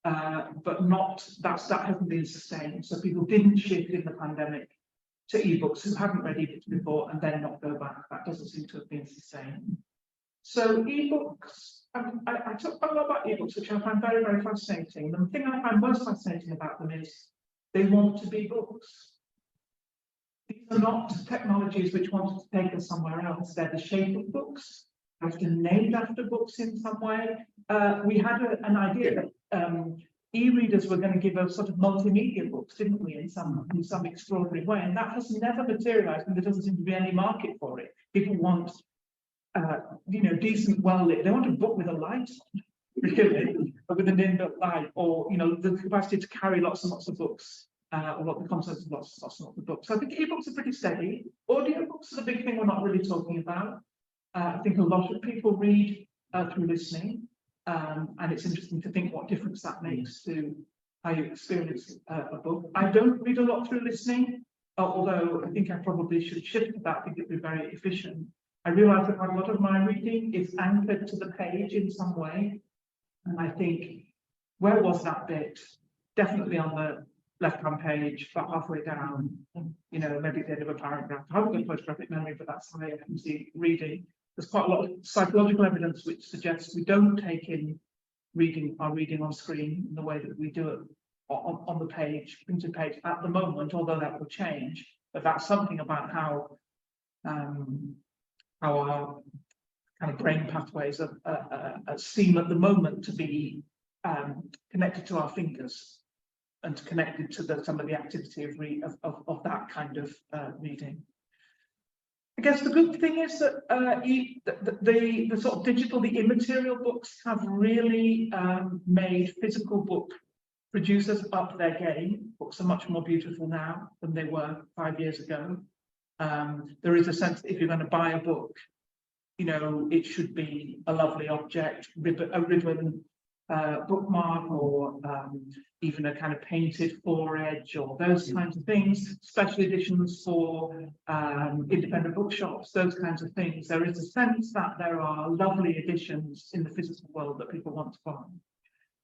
but that hasn't been sustained. So people didn't shift in the pandemic to ebooks who hadn't read ebooks before and then not go back. That doesn't seem to have been sustained. So ebooks, I talk a lot about ebooks, which I find very, very fascinating. The thing I find most fascinating about them is they want to be books. These are not technologies which want to take us somewhere else. They're the shape of books. They're named after books in some way. We had an idea that e-readers were going to give us sort of multimedia books, didn't we, in some extraordinary way, and that has never materialized, and there doesn't seem to be any market for it. People want decent, well-lit. They want a book with a light, really, with an inbuilt light, or the capacity to carry lots and lots of books, or the contents of lots and lots of books. So I think ebooks are pretty steady. Audiobooks are the big thing we're not really talking about. I think a lot of people read through listening, and it's interesting to think what difference that makes to how you experience a book. I don't read a lot through listening, although I think I probably should shift to that. I think it'd be very efficient. I realise that a lot of my reading is anchored to the page in some way, and I think, where was that bit? Definitely on the left-hand page, about halfway down, you know, maybe the end of a paragraph. I haven't got photographic memory, but that's how I can see reading. There's quite a lot of psychological evidence which suggests we don't take in our reading on screen in the way that we do it on the page, printed page at the moment, although that will change. But that's something about how our kind of brain pathways seem at the moment to be connected to our fingers and connected to some of the activity of that kind of reading. I guess the good thing is that the sort of digital, the immaterial books have really made physical book producers up their game. Books are much more beautiful now than they were 5 years ago. There is a sense that if you're going to buy a book, you know, it should be a lovely object, a ribbon, bookmark, or even a kind of painted foredge, or those kinds of things. Special editions for independent bookshops, those kinds of things. There is a sense that there are lovely editions in the physical world that people want to buy.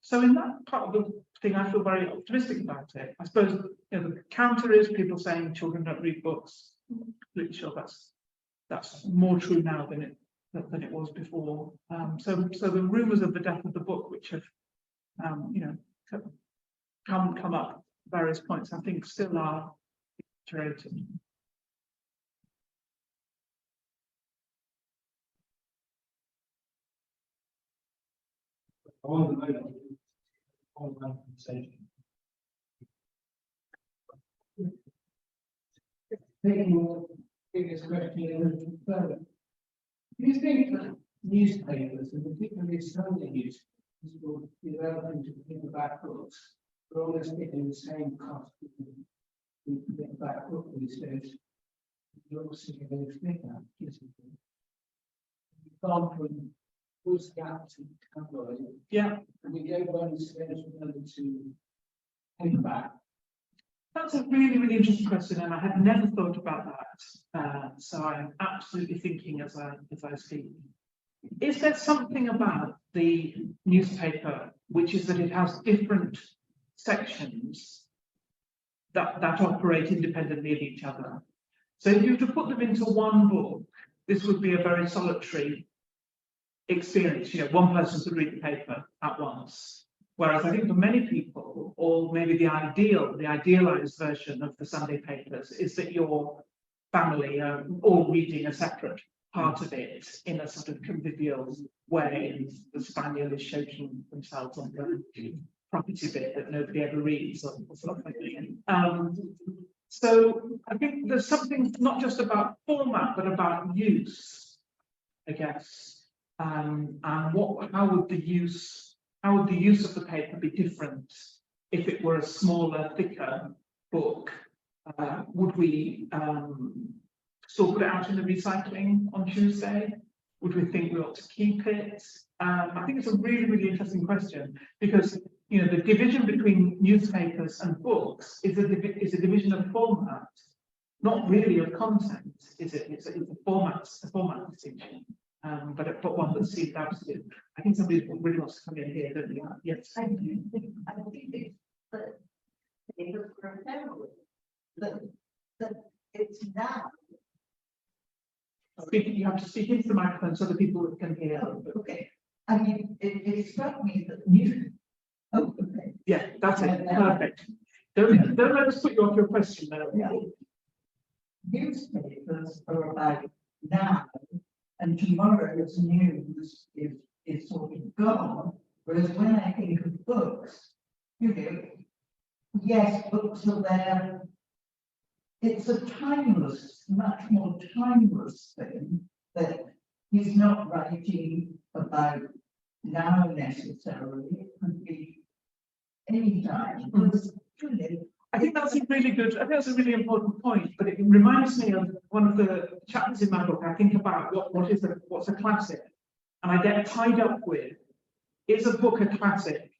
So in that part of the thing, I feel very optimistic about it. I suppose, you know, the counter is people saying children don't read books. I'm completely sure that's more true now than it was before. So the rumours of the death of the book, which have you know, come up at various points, I think still are exaggerated.
On the moment, online conversation. Taking previous question a little further. Do you think that newspapers, and particularly Sunday newspapers, will be developing to paperback books, are almost getting the same cost as the paperback book these days? You're also getting a figure, isn't it? You've gone from foolscap to tabloid.
Yeah,
And we go one stage to paperback.
that's a really, really interesting question, and I had never thought about that. So I'm absolutely thinking as I speak. Is there something about the newspaper which is that it has different sections that operate independently of each other? So if you were to put them into one book, this would be a very solitary experience. You know, one person could read the paper at once. Whereas I think for many people, or maybe the idealized version of the Sunday papers is that your family are all reading a separate part of it in a sort of convivial way. The spaniel is shaking themselves on the property bit that nobody ever reads, or something. So I think there's something not just about format, but about use, I guess. And how would the use of the paper be different if it were a smaller, thicker book? Would we still put it out in the recycling on Tuesday? Would we think we ought to keep it? I think it's a really, really interesting question, because you know the division between newspapers and books is a division of format, not really of content, is it? It's a format distinction. But one that seems absolute. I think somebody really wants to come in here, don't you? Yes.
I think it's that it was for a family, that it's now.
You have to speak into the microphone so the people can hear.
Oh, okay. I mean, it struck me that you. Oh, okay.
Yeah, that's it. Perfect. Don't let us put you off your question, though.
Yeah. Newspapers are about now, and tomorrow's news is sort of gone. Whereas when I think of books, you know, yes, books are there. It's a timeless, much more timeless thing that he's not writing about now necessarily. It could be any time. Because, you know,
I think that's a really good, I think that's a really important point, but it reminds me of one of the chapters in my book. I think about what's a classic, and I get tied up with, is a book a classic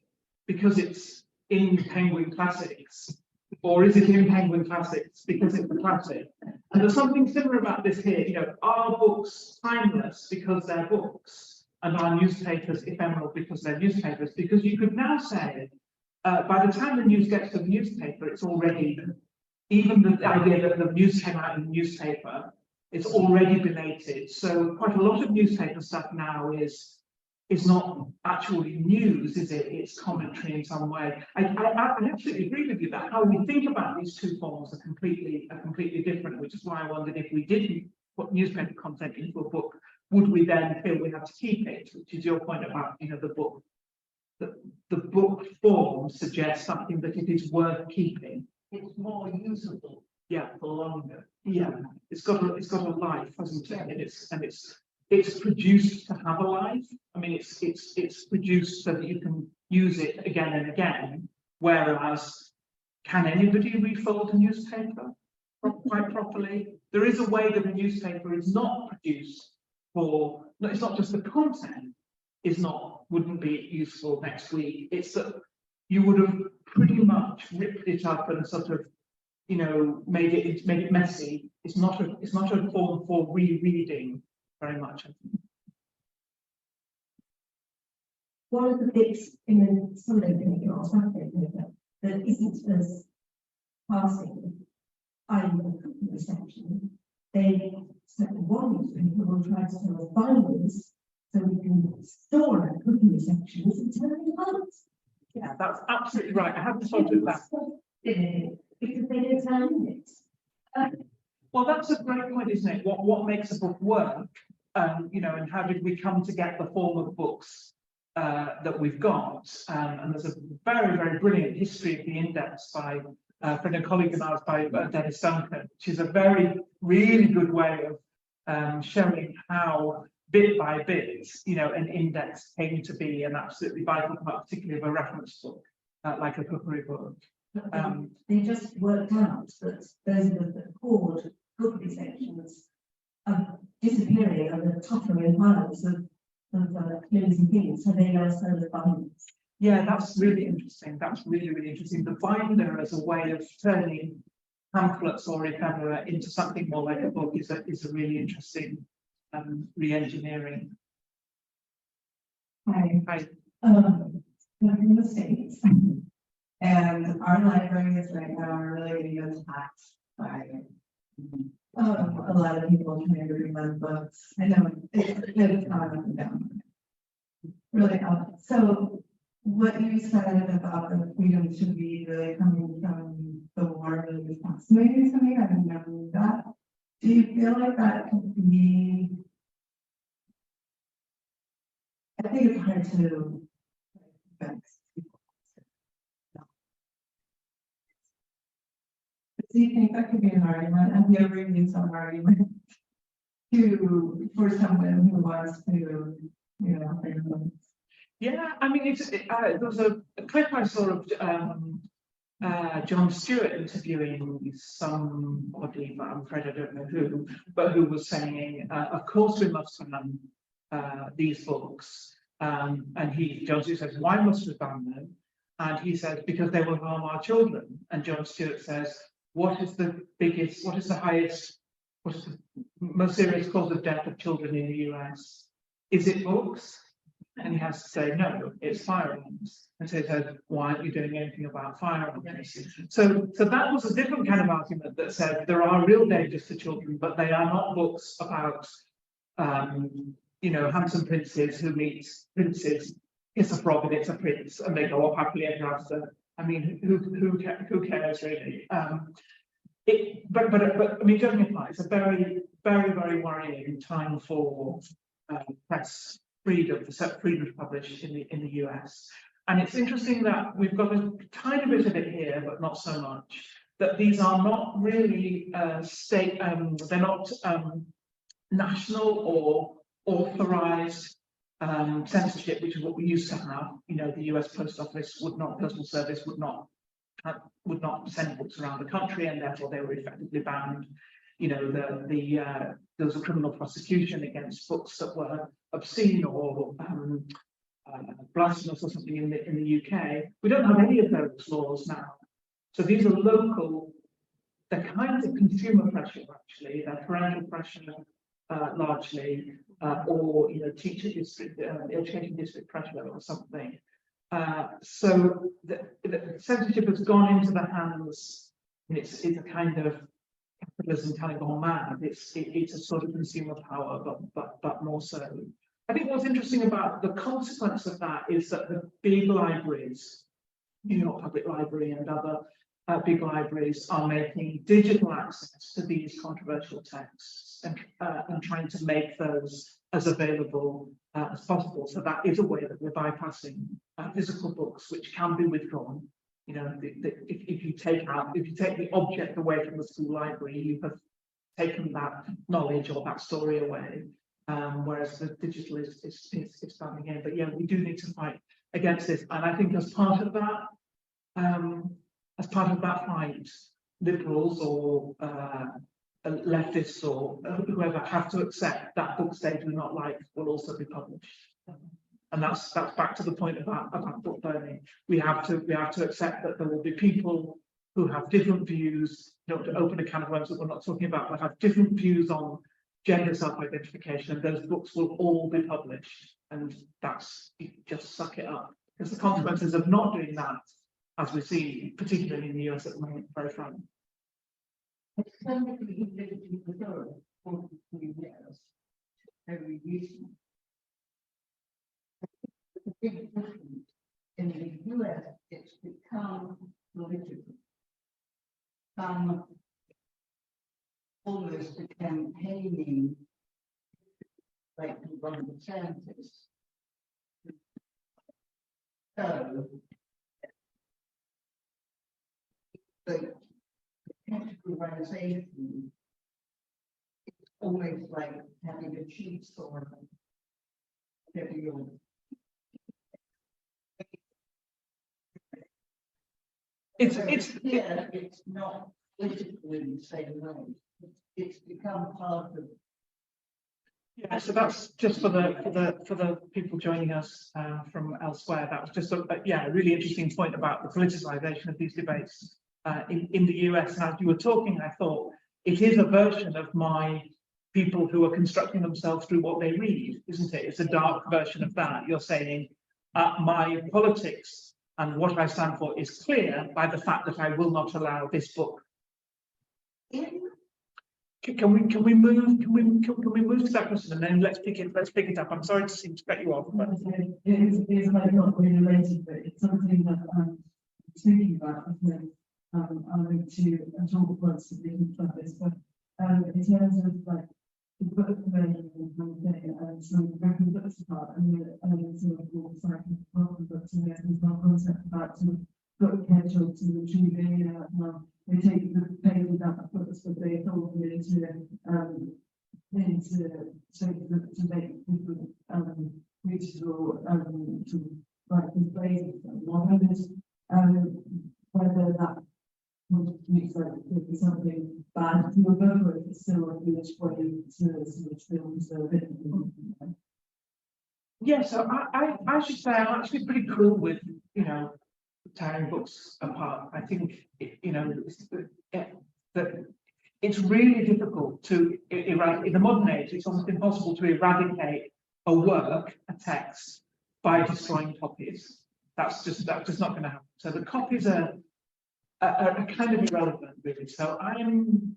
because it's in Penguin Classics, or is it in Penguin Classics because it's a classic? And there's something similar about this here. You know, are books timeless because they're books, and are newspapers ephemeral because they're newspapers? Because you could now say, by the time the news gets to the newspaper, it's already, even the idea that the news came out in the newspaper, it's already belated. So quite a lot of newspaper stuff now is not actually news, is it? It's commentary in some way. I absolutely agree with you that how we think about these two forms are completely different, which is why I wondered if we didn't put newspaper content into a book, would we then feel we have to keep it? Which is your point about, you know, the book. The book form suggests something that it is worth keeping.
It's more usable.
Yeah,
for longer.
yeah. It's got a life, hasn't it? And it's produced to have a life. I mean, it's produced so that you can use it again and again. Whereas, can anybody refold a newspaper quite properly? There is a way that a newspaper is not produced for. No, it's not just the content wouldn't be useful next week. It's that you would have pretty much ripped it up and sort of, you know, made it messy. It's not a form for rereading very much.
One of the bits in the Sunday paper or Saturday paper that isn't as passing, i.e. the reception, they set one newspaper will try to sell binders so we can store our cooking sections and turn it out.
Yeah, that's absolutely right. I hadn't thought of that.
Because they don't tell it.
Well, that's a great point, isn't it? What makes a book work? You know, and how did we come to get the form of books that we've got? And there's a very, very brilliant history of the index by a friend and colleague of ours, by Dennis Duncan, which is a really good way of showing how bit by bit, you know, an index came to be an absolutely vital part, particularly of a reference book, like a cookery book.
They just worked out that those of the core cookery sections are disappearing and the tougher in piles of clothes and things, so they are so the binders.
Yeah, that's really interesting. That's really, really interesting. The binder as a way of turning pamphlets or ephemera into something more like a book is a really interesting re-engineering.
Hi. I'm from the States. And our libraries right now are really being attacked by a lot of people trying to read books. I know it's gone up and down. Really up. So what you said about the freedom to read really coming from the war really fascinating to me. I didn't know that. Do you feel like that could be? I think it's hard to fix. Do you think that could be an argument? Have you ever used some argument for someone who wants to, you know,
Yeah, I mean, there was a clip I saw of John Stewart interviewing somebody, but I'm afraid I don't know who, but who was saying, of course we must ban these books. And John Stewart says, why must we ban them? And he says, because they will harm our children. And John Stewart says, what is the most serious cause of death of children in the US? Is it books? And he has to say, no, it's firearms. And so he says, why aren't you doing anything about firearms? So that was a different kind of argument that said there are real dangers to children, but they are not books about, you know, handsome princes who meet princes, it's a frog and it's a prince, and they go off happily ever after. I mean, who cares really? But I mean, joking apart, it's a very, very, very worrying time for press freedom, for freedom to publish in the US. And it's interesting that we've got a tiny bit of it here, but not so much. That these are not really state, they're not national or authorized censorship, which is what we used to have. You know, the US Post Office would not, Postal Service would not would not send books around the country, and therefore they were effectively banned. You know, there was a criminal prosecution against books that were obscene or blasphemous or something in the UK. We don't have any of those laws now. So these are local. They're kinds of consumer pressure, actually. They're parental pressure, largely, or teacher district, education district pressure or something. So the censorship has gone into the hands. It's a kind of capitalism kind of gone mad. It's a sort of consumer power, but more so. I think what's interesting about the consequence of that is that the big libraries, New York Public Library and other big libraries, are making digital access to these controversial texts and trying to make those as available as possible. So that is a way that we're bypassing physical books, which can be withdrawn. If you take the object away from the school library, you have taken that knowledge or that story away. Whereas the digital is coming in. But yeah, we do need to fight against this. And I think as part of that fight, liberals or leftists or whoever have to accept that books they do not like will also be published. And that's back to the point about book burning. We have to accept that there will be people who have different views, to open a can of worms that we're not talking about, but have different views on gender self-identification, and those books will all be published. And just suck it up. Because the consequences of not doing that, as we see, particularly in the US at the moment, very front.
It's something that you did before 43 years, every recent. The big difference in the US, it's become political. Almost a campaigning, like to run the census. So, the categorization, it's always like having a cheat store. It's not politically in the same way. It's become part of.
Yeah, so that's just for the people joining us from elsewhere. That was just a really interesting point about the politicization of these debates in the US. And as you were talking, I thought it is a version of my people who are constructing themselves through what they read, isn't it? It's a dark version of that. You're saying my politics and what I stand for is clear by the fact that I will not allow this book. Can we move to that question and then let's pick it up. I'm sorry to seem to cut you off. But
It's like not really related, but it's something that I'm thinking about. I'm going to talk once about this, but in terms of like the book version and some broken books apart, and sort of more cycle broken books, and there's this whole concept about sort of book hedgehogs and retrieving they take the pages out of books, but they fold them into to make different digital to write displays and whether that contributes like something bad to a book, or if it's still a good way to sort of still preserve it.
yeah, so I should say I'm actually pretty cool with tearing books apart. I think that it's really difficult to eradicate. In the modern age, it's almost impossible to eradicate a work, a text, by destroying copies. That's just not going to happen. So the copies are kind of irrelevant, really. So I'm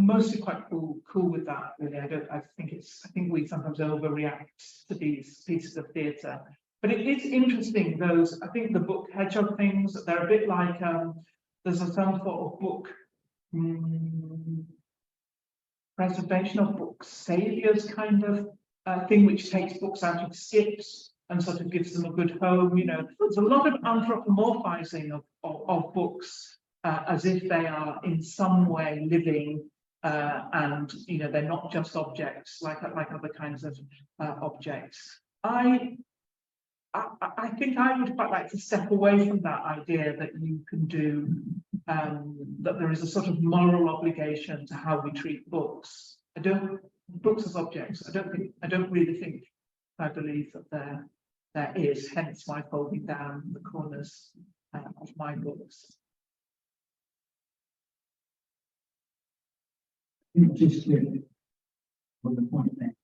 mostly quite cool with that, really. I think we sometimes overreact to these pieces of theatre. But it is interesting, I think the book hedgehog things, they're a bit like, there's some sort of book preservation of book saviors kind of thing, which takes books out of skips and sort of gives them a good home. There's a lot of anthropomorphizing of books as if they are in some way living and they're not just objects like other kinds of objects. I think I would quite like to step away from that idea that you can do, that there is a sort of moral obligation to how we treat books. Books as objects. I don't really think, I believe that there is, hence my folding down the corners of my books.
Just on the point there,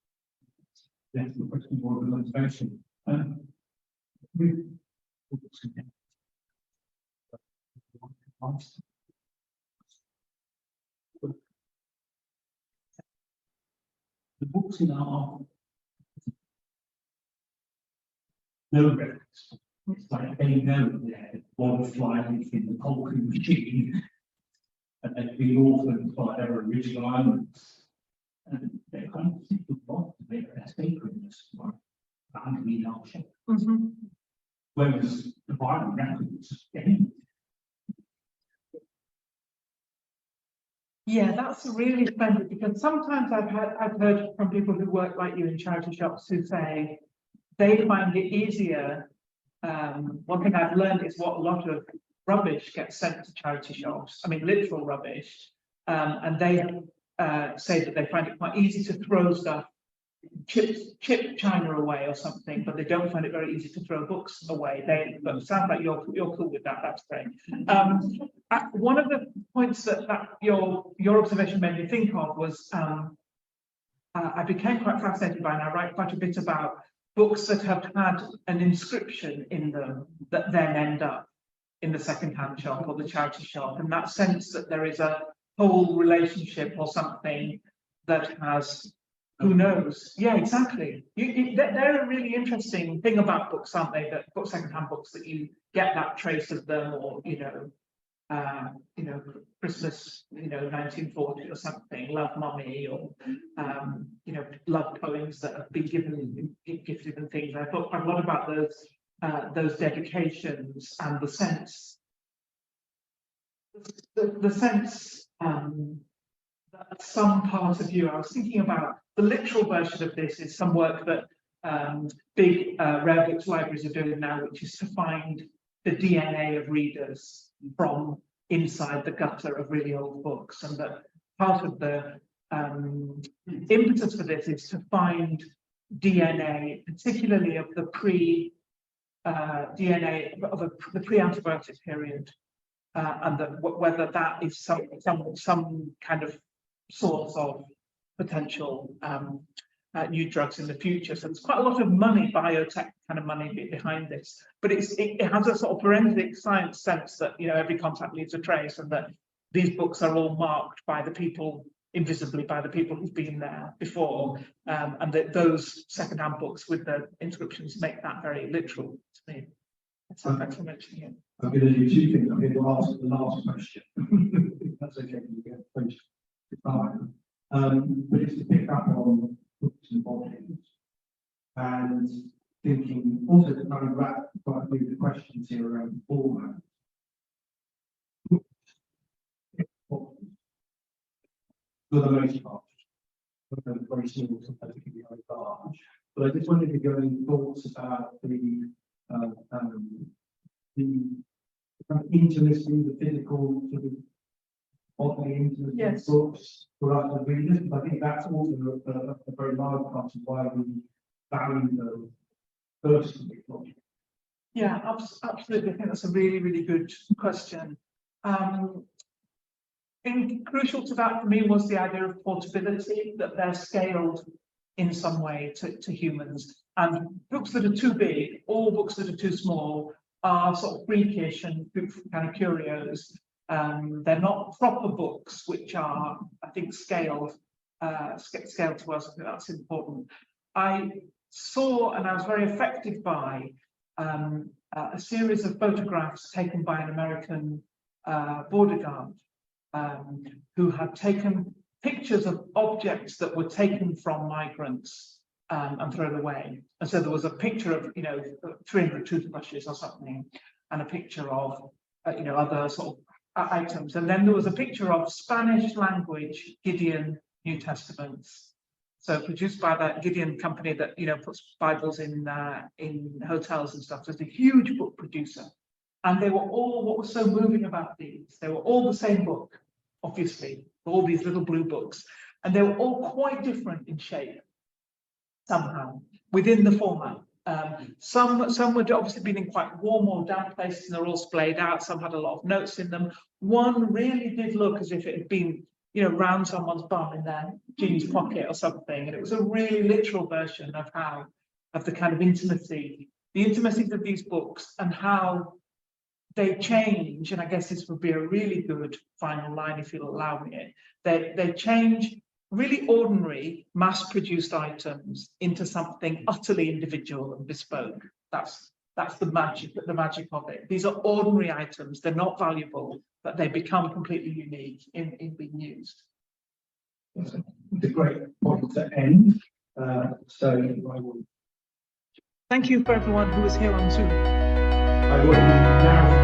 that's the question of the motivation. With books again. The books in our no reference. It's like they know they're butterflies in the Tolkien machine, and they've been orphaned by their original owners. And they kind of think of what to make their sacredness for abandoning our ship. Whereas the Bible records,
Yeah, that's really splendid, because sometimes I've heard from people who work like you in charity shops who say they find it easier. One thing I've learned is what a lot of rubbish gets sent to charity shops. I mean, literal rubbish, and they say that they find it quite easy to throw stuff, chip china away or something, but they don't find it very easy to throw books away. But it sounds like you're cool with that. That's great. One of the points that your observation made me think of was I became quite fascinated by, and I write quite a bit about books that have had an inscription in them that then end up in the second-hand shop or the charity shop, and that sense that there is a whole relationship or something that has, who knows? Yeah, exactly. They're a really interesting thing about books, aren't they? That second-hand books, that you get that trace of them, or Christmas, 1940 or something, Love Mummy, or love poems that have been gifted and things. I thought quite a lot about those dedications and the sense that some part of you. I was thinking about the literal version of this is some work that big rare books libraries are doing now, which is to find the DNA of readers from inside the gutter of really old books, and that part of the impetus for this is to find DNA, particularly of the DNA of the pre-antibiotic period, and that whether that is some kind of source of potential new drugs in the future. So there's quite a lot of money, biotech kind of money behind this, but it has a sort of forensic science sense that every contact leaves a trace, and that these books are all marked by the people, invisibly by the people who've been there before, and that those second-hand books with the inscriptions make that very literal to me. So thanks for mentioning it.
I'm going to do two things. I'm going to ask the last question. That's okay. You get plenty of time. But it's to pick up on books and volumes, and thinking also to kind of wrap quite a few of the questions here around format. For the most part, very small compared to the very large. But I just wondered if you have any thoughts about the kind of intimacy, the physical sort of bodily intimacy
Yes.
of books for us as readers. Because I think that's also a very large part of why we value them personally.
Yeah, absolutely. I think that's a really, really good question. And crucial to that for me was the idea of portability, that they're scaled in some way to humans. And books that are too big, or books that are too small, are sort of freakish and kind of curios. They're not proper books, which are, I think, scaled to us. I think that's important. I saw, and I was very affected by, a series of photographs taken by an American border guard, who had taken pictures of objects that were taken from migrants and thrown away. And so there was a picture of 300 toothbrushes or something, and a picture of other sort of items. And then there was a picture of Spanish language Gideon New Testaments, So produced by that Gideon company that, you know, puts Bibles in hotels and stuff. So it's a huge book producer. And they were all, what was so moving about these, they were all the same book, obviously, all these little blue books. And they were all quite different in shape, somehow, within the format. Some would obviously been in quite warm or damp places and they're all splayed out. Some had a lot of notes in them. One really did look as if it had been, you know, round someone's bum in their jeans pocket or something. And it was a really literal version of the kind of intimacy, the intimacies of these books and how they change. And I guess this would be a really good final line if you'll allow me it. They change really ordinary mass-produced items into something utterly individual and bespoke. That's the magic of it. These are ordinary items, they're not valuable, but they become completely unique in being used.
It's a great point to end. So I will
Thank you for everyone who was here on Zoom.
now